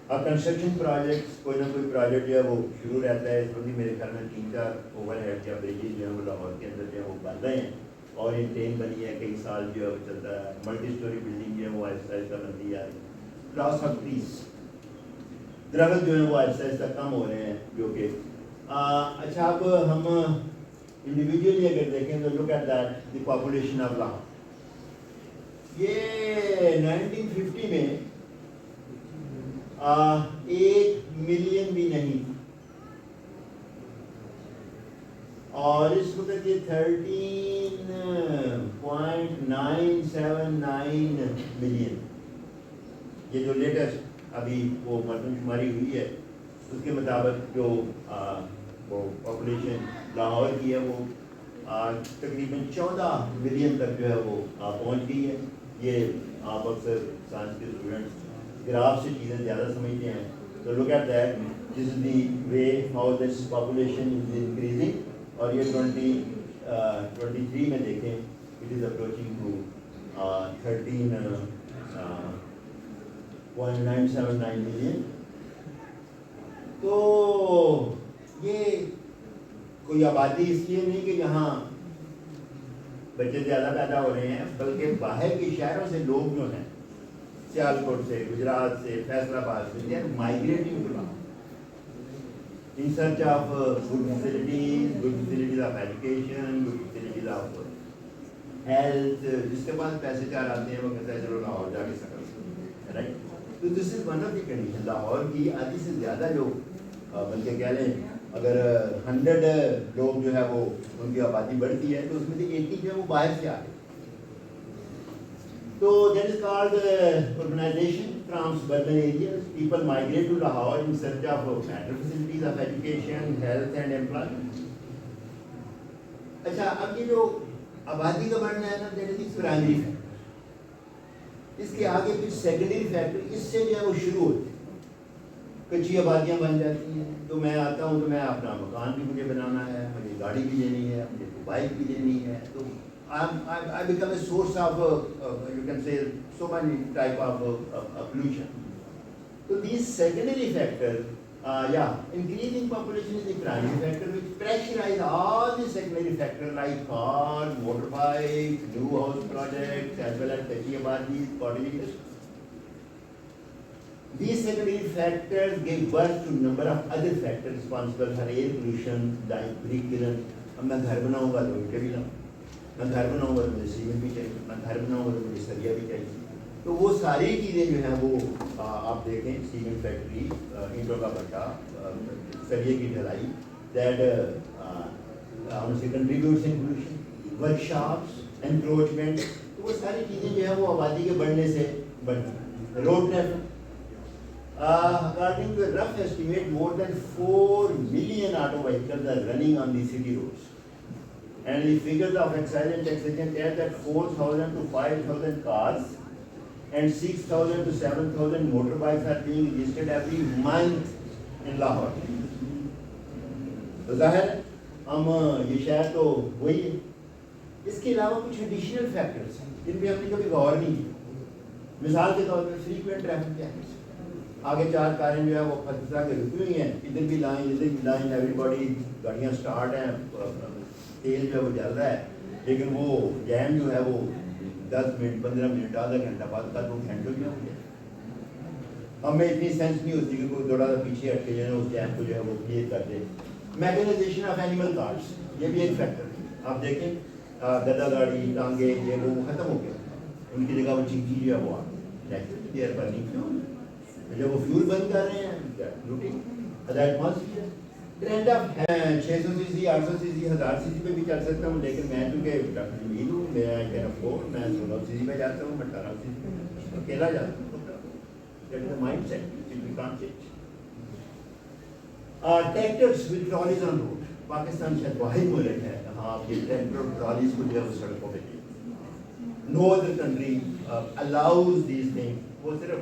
Speaker 5: اور کنسٹرکشن پروجیکٹس کوئی نہ کوئی پروجیکٹ جو ہے وہ شروع رہتا ہے. اس وقت بھی میرے خیال میں 3-4 اوور ہیڈ یا بریجز جو ہیں وہ لاہور کے اندر جو ہے وہ بن رہے ہیں اور یہ ٹرین بنی ہے, کئی سال جو ہے وہ چلتا ہے. ملٹی اسٹوری بلڈنگ جو ہے وہ آہستہ آہستہ بنتی جا رہی ہے. لاس آف ٹریز, درخت جو ہیں وہ آہستہ آہستہ کم ہو رہے ہیں. جو کہ اچھا اب ہم انڈیویجولی اگر دیکھیں تو look at that the population of Lahore. یہ 1950 میں 1 ملین بھی نہیں اور اس وقت یہ 13.979 ملین. یہ جو لیٹسٹ ابھی وہ مردم شماری ہوئی ہے اس کے مطابق جو وہ پاپولیشن لاہور کی ہے وہ تقریباً 14 ملین تک جو ہے وہ پہنچ گئی ہے. یہ آپ اکثر سائنس کے اسٹوڈنٹس گراف سے چیزیں زیادہ سمجھتے ہیں تو look at that. This is the way how this population is increasing. اور یہ 2023 میں دیکھیں it is approaching to 13.979 million. تو یہ کوئی آبادی اس لیے نہیں کہ یہاں بچے زیادہ پیدا ہو رہے ہیں بلکہ باہر کے شہروں سے لوگ جو ہیں سیالکوٹ سے, گجرات سے, فیصل آباد سے, they are migrating to Lahore in search of good facilities of education, good facilities of health. جس کے پاس پیسے چار آتے ہیں وہ کہتا ہے چلو لاہور جا کے سکل رائٹ. تو this is one of the condition. Lahore کی آدھی سے زیادہ جو بلکہ کہہ لیں اگر 100 لوگ جو ہے وہ ان کی آبادی بڑھتی ہے تو اس میں سے 80 جو ہے وہ باہر سے آ گئے. So that is called urbanization from suburban areas. People migrate to Lahore in search of better facilities of education, health and employment. اچھا اب یہ جو آبادی کا بڑھنا ہے نا that is the primary factor. اس کے آگے پھر سیکنڈری فیکٹر اس سے جو ہے وہ شروع ہوتے ہیں. کچی آبادیاں بن جاتی ہیں تو میں آتا ہوں تو میں اپنا مکان بھی مجھے بنانا ہے, مجھے گاڑی بھی لینی ہے, مجھے بائک بھی لینی ہے. تو I become a source of, you can say, so many type of pollution. So these secondary factors, increasing population is the primary factor which pressurize all the secondary factors like cars, motorbikes, new house projects, as well as kachi abadis, cottage industries. These secondary factors give birth to number of other factors responsible for air pollution, like brick kiln. اب میں گھر بناؤں گا تو اینٹیں بھی لاؤں, میں گھر بناؤں گا تو مجھے سیمنٹ بھی چاہیے, میں گھر بناؤں گا تو مجھے سریا بھی چاہیے. تو وہ ساری چیزیں جو ہیں وہ آپ دیکھیں سیمنٹ فیکٹری, اینٹوں کا بھٹا, سریے کی ڈھلائی, that contributes in pollution, workshops, encroachment. تو وہ ساری چیزیں جو ہیں وہ آبادی کے بڑھنے سے بڑھتی. Road traffic, according to a rough estimate, more than 4 million auto vehicles are running on the city roads. And the figures of excise and taxation tell that 4,000 to 5,000 cars and 6,000 to 7,000 motorbikes are being registered every month in Lahore. تو ظاہر ہم یہ شہر تو وہی ہے اس کے علاوہ کچھ ایڈیشنل فیکٹرس ہیں جن پہ ہم نے کبھی غور نہیں کیا. مثال کے طور پر فریکوینٹ ٹریفک جیمز. آگے 4 کاریں جو ہے وہ خطرہ کے رکی ہوئی ہیں, ادھر بھی لائن ادھر بھی لائن, ایوری باڈی, گاڑیاں سٹارٹ ہیں, تیل جو ہے وہ جل رہا ہے, لیکن وہ جیم جو ہے وہ 10 منٹ 15 منٹ آدھا گھنٹہ بعد کا وہ ہینڈل نہ ہو جائے. ہمیں اتنی سینس نہیں ہوتی کہ کوئی تھوڑا سا پیچھے ہٹ کے جو ہے اس جیم کو جو ہے وہ کلیئر کر دے. میکنائزیشن آف اینیمل کارس, یہ بھی ایک فیکٹر ہے. آپ دیکھیں گدا گاڑی, ٹانگے, یہ وہ ختم ہو گیا, ان کی جگہ وہ چنکی جو ہے وہ نیچرل برننگ فیول. جب وہ فیول بند کر رہے ہیں ٹرینڈ آف 600 سی سی 800 سی سی 1000 سی سی پہ بھی چل سکتا ہوں, لیکن میں چونکہ ڈاکٹر جمیل ہوں, میں 16 سی سی پہ جاتا ہوں, میں 18 سی سی پہ اکیلا جاتا ہوں. That is the mindset which we can't change. Tractors with trolleys on road. Pakistan شاید واحد ملک ہے جہاں آپ یہ ٹریکٹر ٹرالیز کو جو ہے وہ سڑکوں پہ دیکھیں. No other country allows these things. وہ صرف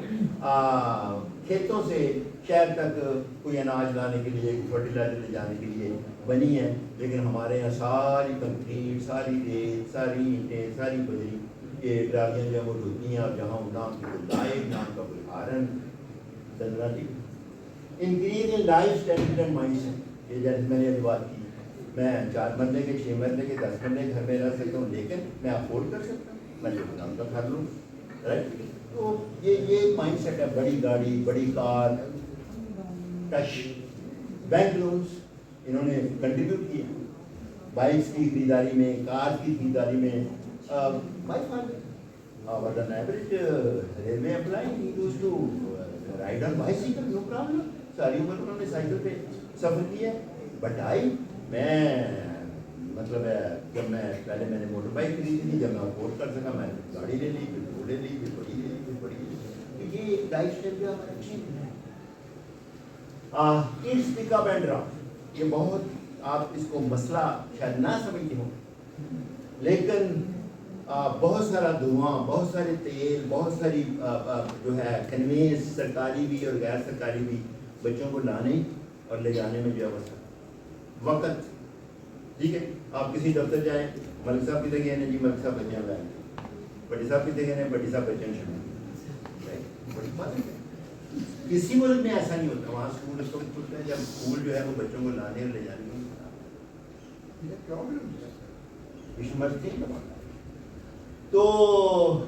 Speaker 5: کھیتوں سے شہر تک کوئی اناج لانے کے لیے, فرٹیلائزر لے جانے کے لیے بنی ہے, لیکن ہمارے یہاں ساری کنکریٹ, ساری ریت, ساری اینٹیں, ساری بجری, یہ ٹرالیاں جو ہیں وہ ڈھلتی ہیں, اور جہاں نام کی کوئی لائف, نام کا کوئی ہارن Chandra ji. Increase in life standard and mindset. یہ جیسے میں نے ابھی بات کی, میں 4 مرلے کے 6 مرلے کے 10 مرلے گھر میں رہ سکتا ہوں, لیکن میں افورڈ کر سکتا ہوں, میں جو نام کا گھر لوں, رائٹ. تو یہ مائنڈ سیٹ ہے. بڑی گاڑی, بڑی کار, ٹچ, بینک لونس انہوں نے کنٹریبیوٹ کیے بائکس کی خریداری میں, کار کی خریداری میں. My father was an average railway employee. He used to ride on bicycle, no problem. ساری عمر انہوں نے سائیکل پہ سفر کیا. بٹ میں مطلب ہے جب میں پہلے میں نے موٹر بائک خریدی تھی, جب میں افورڈ کر سکا میں نے گاڑی لے لی, پھر وہ لے لی, پھر بڑی لے لی, پھر بڑی لے لی. تو یہ ایک لائف اسٹائل جو ہمارا اچھی ہے. Kids pick up and drop, یہ بہت آپ اس کو مسئلہ شاید نہ سمجھتے ہوں, لیکن بہت سارا دھواں, بہت سارے تیل, بہت ساری جو ہے کنوینس, سرکاری بھی اور غیر سرکاری بھی, بچوں کو لانے اور لے جانے میں جو ہے وقت. ٹھیک ہے, آپ کسی دفتر جائیں, ملک صاحب کتنے گئے ہیں, جی ملک صاحب بچے لائیں, بڑی صاحب کتنے گئے ہیں, بڑی صاحب بچے چھوڑیں. بڑی بات ہے, کسی ملک میں ایسا نہیں ہوتا. وہاں اسکول اس وقت کھلتے ہیں جب اسکول جو ہے وہ بچوں کو لانے اور لے جانے میں پرابلم. تو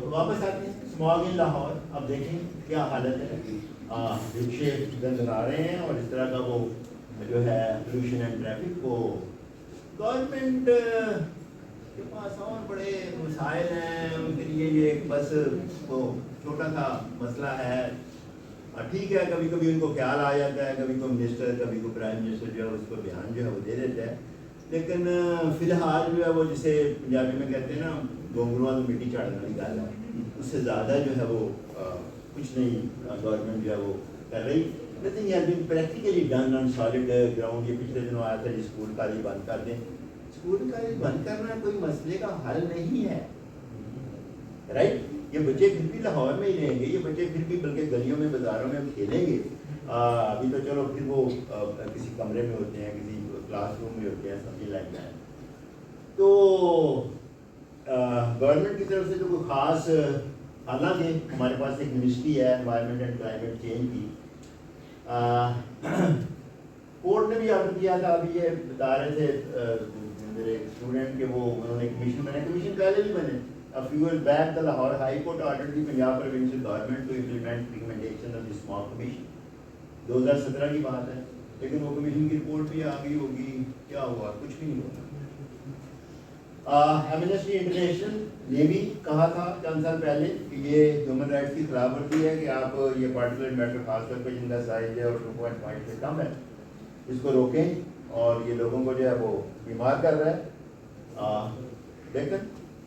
Speaker 5: واپس آتے ہیں اسماگ ان لاہور. اب دیکھیں کیا حالت ہے. رکشے گند آ رہے ہیں, اور اس طرح کا وہ جو ہے پولوشن اینڈ ٹریفک کو گورنمنٹ کے پاس اور بڑے مسائل ہیں. ان کے لیے یہ بس وہ چھوٹا سا مسئلہ ہے. ٹھیک ہے, کبھی کبھی ان کو خیال آ جاتا ہے, کبھی کوئی منسٹر, کبھی کوئی پرائم منسٹر جو ہے اس کو بیان جو ہے وہ دے دیتا ہے, لیکن فی الحال جو ہے وہ جسے پنجابی میں کہتے ہیں نا, گونگرواں تو مٹی چاڑنے والی گل ہے, اس سے زیادہ جو ہے وہ کچھ نہیں گورنمنٹ جو ہے وہ کر رہی. لیکن یہ ابھی practically done on solid ground. یہ پچھلے دنوں آیا تھا جی اسکول کالج بند کر دیں. اسکول کالج بند کرنا کوئی مسئلے کا حل نہیں ہے, رائٹ. یہ بچے پھر بھی لاہور میں ہی رہیں گے, یہ بچے پھر بھی بلکہ گلیوں میں, بازاروں میں کھیلیں گے. ابھی تو چلو پھر وہ کسی کمرے میں ہوتے ہیں, کسی کلاس روم میں ہوتے ہیں, سمجھ لگ جائیں. تو گورنمنٹ کی طرف سے تو کوئی خاص, حالانکہ ہمارے پاس ایک منسٹری ہے انوائرمنٹ اینڈ کلائمیٹ چینج کی, کورٹ نے بھی آرڈر کیا تھا. ابھی یہ بتا رہے تھے میرے اسٹوڈنٹ کہ وہ انہوں نے کمیشن بنے, کمیشن پہلے بھی بنے. A few years back, the Lahore High Court ordered the Punjab provincial government to implement recommendation of the SMOG commission. 2017 کی بات ہے, لیکن وہ کمیشن کی رپورٹ بھی آ گئی ہوگی, کیا ہوا, کچھ بھی نہیں ہوا. ایمنسٹی انٹرنیشنل نے بھی کہا تھا چند سال پہلے کہ یہ ہیومن رائٹس کی خلاف ورزی ہے کہ آپ یہ پارٹیکولر میٹر خاص طور پہ جن کا سائز ہے اور 2.5 سے کم ہے, اس کو روکیں, اور یہ لوگوں کو جو ہے وہ بیمار کر رہا ہے. لیکن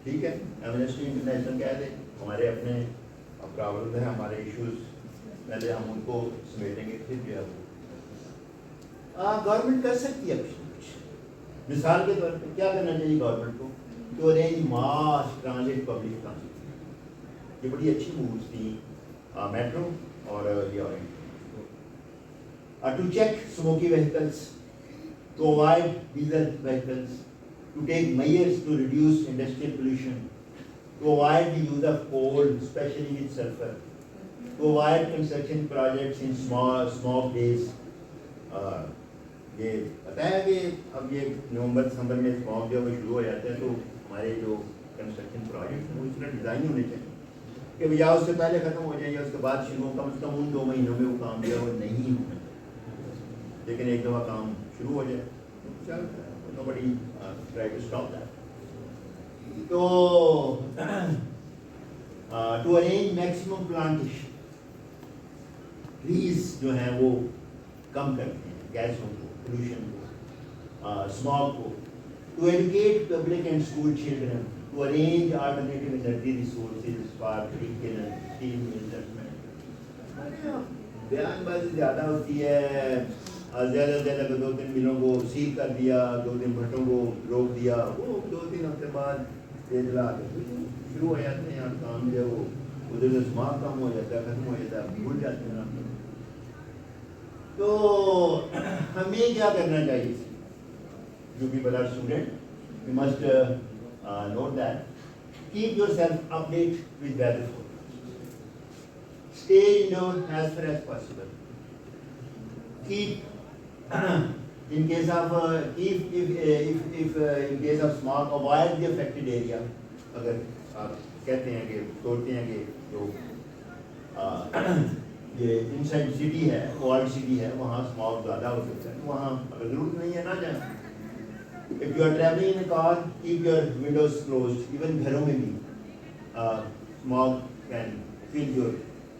Speaker 5: ٹھیک ہے, ایمنسٹی انٹرنیشنل کہہ دیں, ہمارے اپنے پرابلم ہیں, ہمارے ایشوز, پہلے ہم ان کو سمیٹیں گے, پھر جو ہے وہ گورنمنٹ کر سکتی ہے کچھ. مثال کے طور پہ کیا کرنا چاہیے گورنمنٹ کو, to arrange mass transit public transport. یہ بڑی اچھی مووز تھیں میٹرو اور یہ orange. To check smoky vehicles, to avoid diesel vehicles, to take measures to reduce industrial pollution, to avoid the use of coal, especially with sulfur, to avoid construction projects in smog days. یہ پتہ ہے کہ اب یہ نومبر دسمبر میں smog جو شروع ہو جاتا ہے تو ہمارے جو کنسٹرکشن پروجیکٹ ہیں وہ اس طرح ڈیزائن ہونے چاہیے کہ یا اس سے پہلے ختم ہو جائیں یا اس کے بعد شروع کم از کم ان 2 مہینوں میں وہ کام جو ہے وہ نہیں ہونا چاہیے، لیکن ایک دفعہ کام شروع ہو جائے تو nobody try to stop that. تو to arrange maximum plantation, trees جو ہیں وہ کم کرتے ہیں گیسوں کو، پولوشن کو، اسموگ کو. To educate public and school children, to arrange alternative energy resources for critical and steam investment. بیان بازی زیادہ ہوتی ہے، زیادہ سے زیادہ 2-3 ملوں کو سیل کر دیا، 2-3 بھٹوں کو روک دیا، وہ 2-3 ہفتے بعد یہ جلا کے شروع ہو جاتے ہیں اور کام جو ہے وہ ادھر سے اسموگ کم ہو جاتا ہے، ختم ہو جاتا ہے، بھول جاتے ہیں. تو ہمیں کیا کرنا چاہیے؟ You people are students, you must note that. Keep yourself updated with weather forecast. Stay indoors as far as possible. Keep, in case of in case of smog, avoid the affected area. اگر آپ کہتے ہیں کہ سوچتے ہیں کہ جو یہ انسائڈ سٹی ہے، اولڈ سٹی ہے، وہاں اسموگ زیادہ ہو سکتا ہے، وہاں اگر ضرورت نہیں ہے نہ جائیں. If you are traveling in a car, keep your windows closed. Even گھروں میں بھی smog can fill your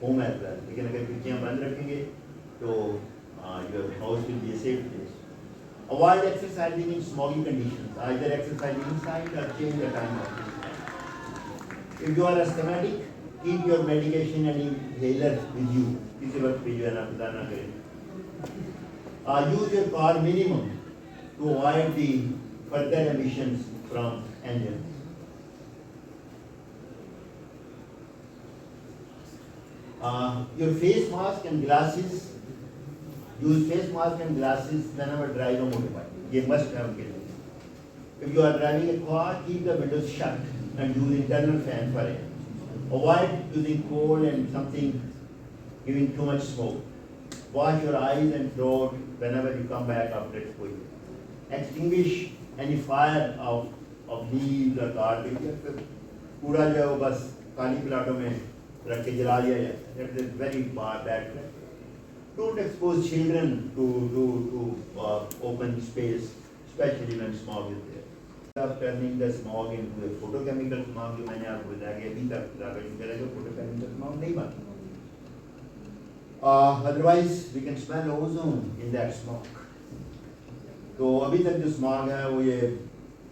Speaker 5: home as well. لیکن اگر کھڑکیاں بند رکھیں گے تو your house will be a safe place. Avoid exercising in smoggy conditions. Either exercise inside or change the time of exercise. If you are asthmatic, keep your medication and inhaler with you. کسی وقت بھی جو ہے نا خدا نہ کرے. Use your car minimum to avoid the further emissions from engines. Your face mask and glasses, use face mask and glasses whenever drive a motorbike. یہ must have کے لیے. If you are driving a car, keep the windows shut and use internal fan for air. Avoid using coal and something giving too much smoke. Wash your eyes and throat whenever you come back after exposure. Extinguish any fire of leaves or garbage. کوڑا جو ہے وہ بس خالی پلاٹوں میں رکھ کے جلا دیا جاتا ہے. That is very bad practice. Don't expose children to open space, especially when smog is there. Of turning the smog into a photochemical smog, جو میں نے آپ کو بتایا کہ ابھی تک photochemical smog نہیں بنتا. Otherwise we can smell ozone in that smog. تو ابھی تک جو smog ہے وہ یہ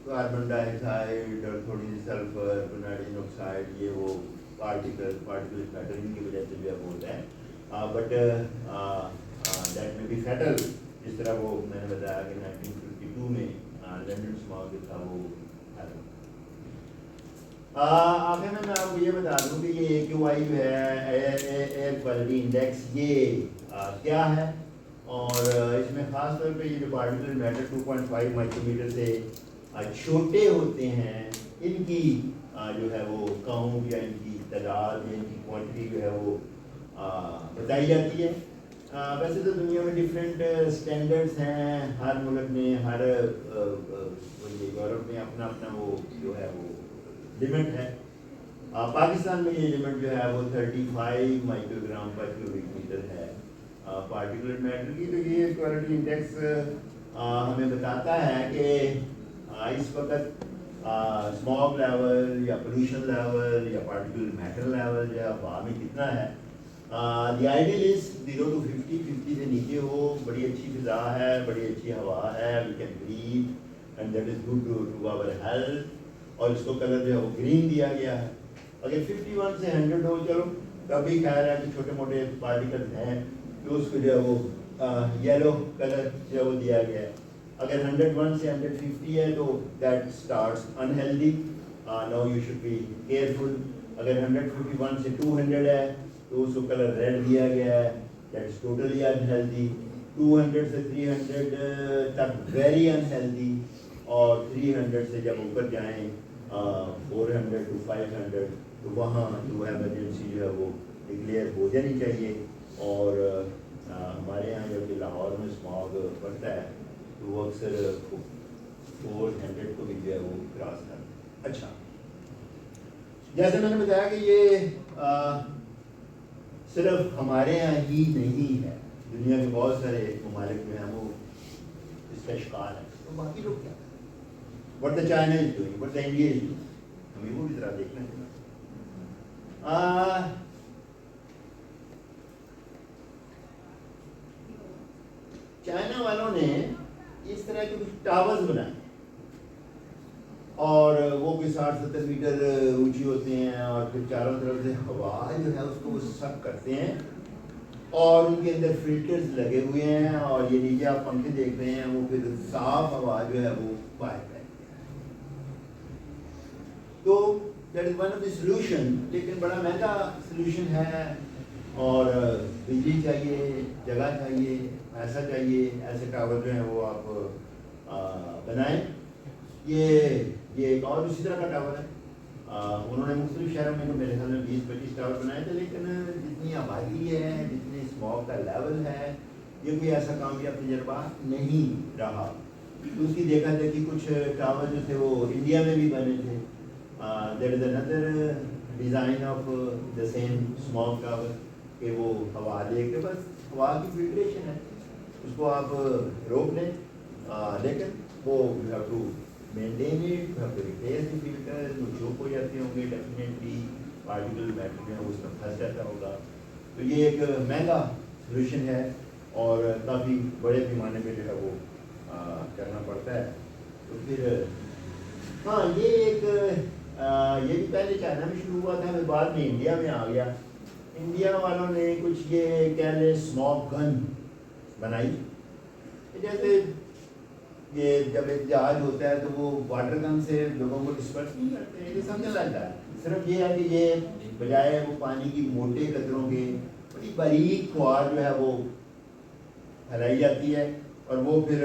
Speaker 5: کاربن ڈائی آکسائڈ اور تھوڑی سی سلفر، نائٹروجن آکسائڈ، یہ وہ پارٹیکل میٹر ان کی وجہ سے جو ہے وہ ہوتا ہے. بٹ دیٹ میں بی فیٹل، جس طرح وہ میں نے بتایا کہ 1952 میں لنڈن اسموگ جو تھا وہ. آخر میں آپ کو یہ بتا دوں کہ یہ AQI جو ہے ایئر کوالٹی انڈیکس، یہ کیا ہے، اور اس میں خاص طور پہ یہ جو پارٹیکل میٹر 2.5 مائکرو میٹر سے چھوٹے ہوتے ہیں، ان کی جو ہے وہ کاؤنٹ یا ان کی تعداد یا ان کی کوانٹٹی جو ہے وہ بتائی جاتی ہے. ویسے تو دنیا میں ڈفرینٹ اسٹینڈرڈس ہیں، ہر ملک میں، ہر یورپ میں اپنا اپنا وہ جو ہے وہ لمٹ ہے. پاکستان میں یہ لمٹ جو ہے وہ 35 مائکرو گرام پر کیوبک میٹر ہے پارٹیکولر میٹر کی. تو یہ کوالٹی انڈیکس ہمیں بتاتا ہے کہ اس وقت اسموگ لیول یا پولوشن لیول یا پارٹیکولر میٹر لیول جو ہے ہوا میں کتنا ہے. دی آئیڈیل از 0 to 50، 50 سے نیچے ہو. بڑی اچھی فضا ہے، بڑی اچھی ہوا ہے، we can breathe and that is good to our health. اور اس کو کلر جو ہے وہ گرین دیا گیا ہے. اگر 51 سے 100 ہو چلو تب بھی خیال ہے کہ چھوٹے موٹے پارٹیکلز ہیں تو اس کو جو ہے وہ یلو کلر جو ہے وہ دیا گیا ہے. اگر 101 سے 150 ہے تو that starts unhealthy, no you should be careful. اگر 151 سے 200 ہے تو اس کو کلر ریڈ دیا گیا ہے، دیٹ از ٹوٹلی انہیلدی. 200 سے 300 تک ویری انہیلدی. اور 300 سے جب اوپر جائیں 400 to 500 تو وہاں جو ایمرجنسی جو ہے وہ ڈکلیئر ہو جانی چاہیے. اور ہمارے یہاں جب کہ لاہور میں اسماگ پڑتا ہے تو وہ اکثر 400 کو بھی جو ہے وہ کراس کرتا ہے. اچھا جیسے میں نے بتایا کہ یہ صرف ہمارے یہاں ہی نہیں ہے, دنیا کے بہت سارے ممالک میں ہیں وہ اس کا شکار ہے. تو باقی لوگ کیا what the China is doing, what the India is doing, ہمیں وہ بھی ذرا دیکھنا چاہیے. چائنا والوں نے اس طرح کے کچھ ٹاورز بنائے اور وہ کوئی 60-70 میٹر اونچی ہوتے ہیں اور پھر چاروں طرف سے ہوا جو ہے اس کو وہ سک کرتے ہیں اور ان کے اندر فلٹرز لگے ہوئے ہیں اور یہ نیچے آپ پنکھے دیکھ رہے ہیں وہ پھر صاف ہوا جو ہے وہ باہر کرتے ہیں. تو that is one of the solution, لیکن بڑا مہنگا سولوشن ہے اور بجلی چاہیے, جگہ چاہیے, ایسا چاہیے. ایسے ٹاور جو ہیں وہ آپ بنائیں. یہ ایک اور اسی طرح کا ٹاور ہے. انہوں نے مختلف شہروں میں میرے خیال میں 20-25 ٹاور بنائے تھے, لیکن جتنی آبادی ہے, جتنی اسموگ کا لیول ہے, یہ کوئی ایسا کامیاب تجربہ نہیں رہا. تو اس کی دیکھا دیکھی کچھ ٹاور جو تھے وہ انڈیا میں بھی بنے تھے. There is under design of the same smog tower کہ وہ ہوا دے کے بس ہوا کی فلٹریشن ہے, اس کو آپ روک لیں, لیکن وہ you have to maintain it, you have to repair the filter. وہ چوک ہو جاتے ہوں گے ڈیفینیٹلی, پارٹیکل میٹر جو ہے اس میں پھنس جاتا ہوگا. تو یہ ایک مہنگا سولوشن ہے اور کافی بڑے پیمانے پہ جو ہے وہ کرنا پڑتا ہے. تو پھر ہاں یہ بھی پہلے چائنا میں شروع ہوا تھا, پھر بعد میں انڈیا میں آ گیا. انڈیا والوں نے کچھ یہ کہہ لیں اسموگ گن بنائی. جیسے یہ جب ایک جہاز ہوتا ہے تو وہ واٹر گن سے لوگوں کو ڈسپرس نہیں کرتے, یہ سمجھنے لگتا ہے. صرف یہ ہے کہ یہ بجائے وہ پانی کی موٹے قطروں کے بڑی باریک فوار جو ہے وہ پھیلائی جاتی ہے اور وہ پھر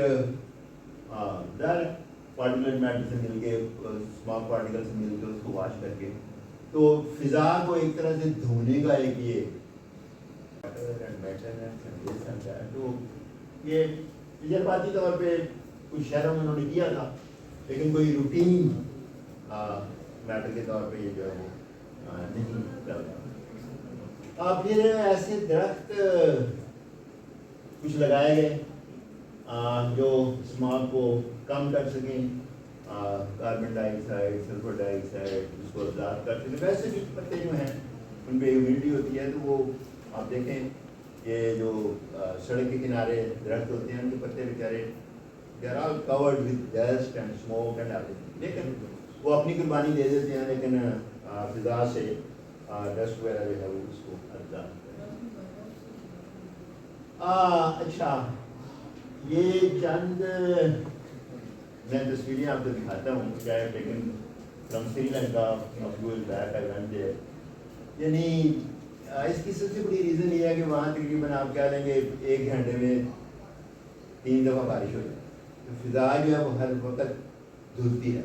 Speaker 5: پارٹیکل میٹر سے مل کے, اسموگ پارٹیکل سے مل کے اس کو واش کر کے تو فضا کو ایک طرح سے دھونے کا ایک یہ تو یہ تجرباتی طور پہ کچھ شہروں میں انہوں نے کیا تھا, لیکن کوئی روٹین میٹر کے طور پہ یہ جو ہے وہ نہیں کرتا. پھر ایسے درخت کچھ لگائے گئے جو اسموگ کو کم کر سکیں, کاربن ڈائی آکسائڈ, سلفر ڈائی آکسائڈ, اس کو ابزارب کر سکیں. ویسے بھی پتے جو ہیں ان پہ ہیومیڈیٹی ہوتی ہے, تو وہ آپ دیکھیں یہ جو سڑک کے کنارے درخت ہوتے ہیں ان کے پتے بیچارے they are all covered with dust and smoke and everything, لیکن وہ اپنی قربانی دے دیتے ہیں, لیکن فضا سے ڈسٹ وغیرہ جو ہے وہ اس کو ابزارب کرتے ہیں. اچھا یہ چند میں تصویریں آپ کو دکھاتا ہوں, چاہے لیکن from Sri Lanka back I went there. یعنی اس کی سب سے بڑی ریزن یہ ہے کہ وہاں تقریباً آپ کہہ لیں گے 1 گھنٹے میں 3 دفعہ بارش ہو جائے, تو فضا جو ہے وہ ہر وقت دھلتی ہے.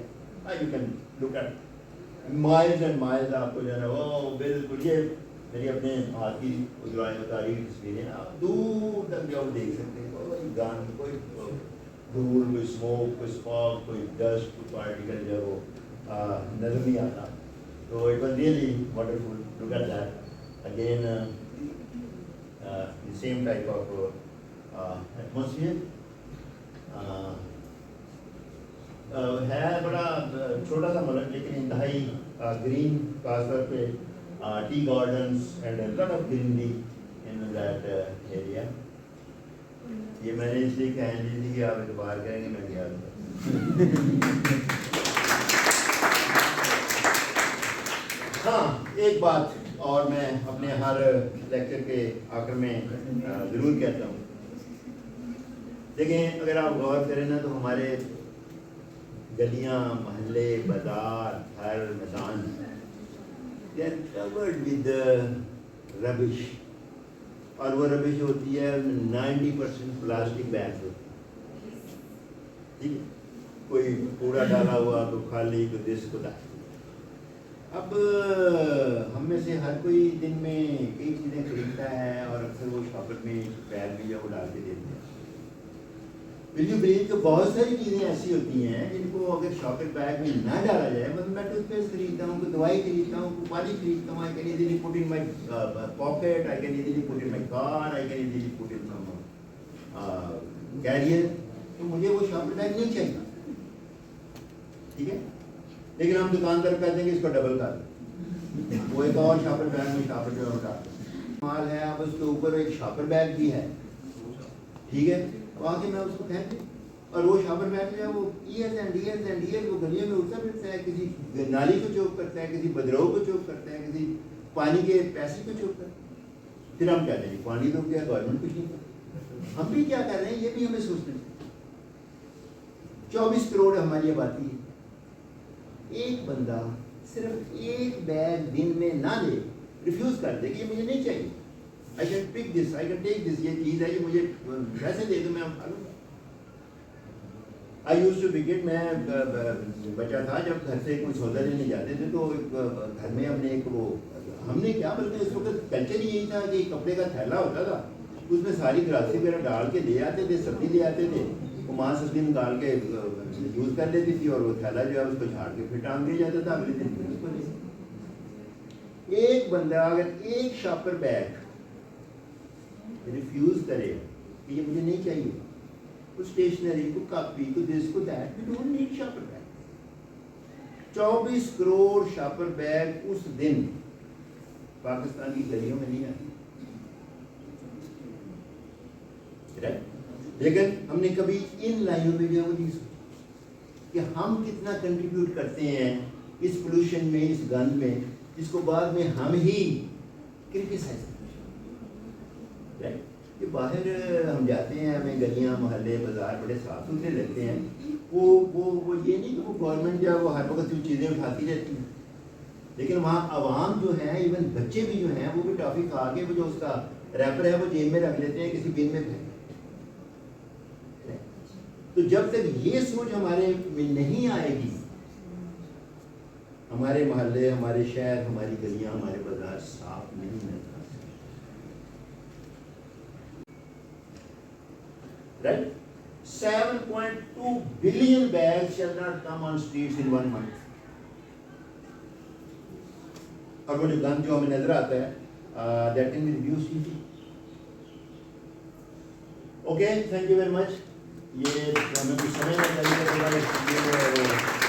Speaker 5: You can look at miles and miles, آپ کو جو ہے نا وہ بالکل یہ میری اپنے ہاتھ کی اتاری تصویریں, آپ دور تک جو دیکھ سکتے ہیں, کوئی گان, کوئی دھول, کوئی اسموک, کوئی اسموگ, کوئی ڈسٹ, کوئی پارٹیکل جو ہے وہ نظر نہیں آتا. تو it was really wonderful to get that again the same type of atmosphere. ہے بڑا چھوٹا سا ملک لیکن انتہائی گرین, خاص طور پہ T gardens and a lot of greenery in that area. یہ میں نے اس لیے کہہ دی تھی کہ آپ اعتبار کریں گے میں گیا تھا. ہاں ایک بات اور میں اپنے ہر لیکچر کے آخر میں ضرور کہتا ہوں. دیکھیں اگر آپ غور کریں نا تو ہمارے گلیاں, محلے, بازار, ہر میدان they are covered with rubbish, اور وہ ربش ہوتی ہے 90% پلاسٹک بیگز ہوتی ہے. ٹھیک ہے, کوئی کوڑا ڈالا ہوا، کوئی خالی، کوئی دس کو ڈالا. اب ہم میں سے ہر کوئی دن میں کئی چیزیں خریدتا ہے اور اکثر وہ شاپر میں بیگ بھی جو وہ ڈال کے دیتے ہیں. ول یو بلیو کہ بہت ساری چیزیں ایسی ہوتی ہیں جن کو اگر شاپر بیگ میں نہ ڈالا جائے، مطلب میں ٹوتھ پیسٹ خریدتا ہوں، کوئی دوائی خریدتا ہوں، کوئی پانی خریدتا ہوں، I can easily put in my pocket, I can easily put in my car, I can easily put in some carrier, تو مجھے وہ شاپر بیگ نہیں چاہیے. ٹھیک ہے، لیکن ہم دکاندار کہتے ہیں کہ اس کو ڈبل کر دیں، وہ ایک اور شاپر بیگ میں شاپر جو اٹھا مال ہے، اب اس کے اوپر ایک شاپر بیگ بھی ہے. ٹھیک ہے، اب آگے میں اس کو پھینک دوں، اور وہ شاپر بیگ جو ہے وہ years and years and years وہ گلیوں میں اڑتا پھرتا ہے، کسی نالی کو چوک کرتا ہے، کسی بدرو کو چوک کرتا ہے، کسی پانی کے پیسے کو چوک کرتا ہے. پھر ہم کہتے ہیں پانی تو کیا گورنمنٹ کچھ نہیں کرتا. ہم بھی کیا کر رہے ہیں یہ بھی ہمیں سوچنا چاہیے. 24 کروڑ ہماری آبادی ہے، ایک بندہ صرف ایک بیگ دن میں نہ لے، ریفیوز کر دے کہ یہ مجھے نہیں چاہیے، I can pick this, I can take this، یہ چیز ہے یہ مجھے ویسے دے دو میں کھا لوں گا. I used to begin، میں بچہ تھا جب گھر سے کوئی سودا لینے جاتے تھے تو گھر میں ہم نے ایک وہ ہم نے کیا بولتے اس وقت کلچر ہی یہی تھا کہ کپڑے کا تھیلا ہوتا تھا، اس میں ساری گراسی وغیرہ ڈال کے لے آتے تھے، سبزی لے آتے تھے، وہ ماں سبزی نکال کے یوز کر لیتی تھی اور وہ تھیلا جو ہے اس کو جھاڑ کے پھر ٹانگ دیا جاتا تھا اگلے دن اس کو لے. ایک بندہ اگر ایک شاپر بیگ ریفیوز کرے کہ یہ مجھے نہیں چاہیے، کوئی اسٹیشنری، کوئی کاپی، کوئی دس، کوئی date, we don't need shopper bag. 24 crore shopper bag اس دن پاکستان کی گلیوں میں نہیں آتی. لیکن ہم نے کبھی ان لائنوں میں جو ہے وہ نہیں سوچا کہ ہم کتنا کنٹریبیوٹ کرتے ہیں اس پولوشن میں، اس گند میں، جس کو بعد میں ہم ہی کرٹیسائز کرتے ہیں. کہ باہر ہم جاتے ہیں، ہمیں گلیاں، محلے، بازار بڑے صاف ستھرے لگتے ہیں، وہ یہ نہیں کہ وہ گورنمنٹ جو ہے وہ ہر وقت چیزیں اٹھاتی رہتی ہیں، لیکن وہاں عوام جو ہیں، ایون بچے بھی جو ہیں، وہ بھی ٹافی کھا کے وہ جو اس کا ریپر ہے وہ جیب میں رکھ لیتے ہیں، کسی بن میں پھینک. تو جب تک یہ سوچ ہمارے میں نہیں آئے گی، ہمارے محلے، ہمارے شہر، ہماری گلیاں، ہمارے بازار صاف نہیں نظر آ سکتے. Right? 7.2 billion bags shall not come on streets in 1 month. اور وہ جو گند جو ہمیں نظر آتا ہے that can be reduced easily. Okay, thank you very much. یہ ہمیں کچھ سمجھ نہیں آئی ہے.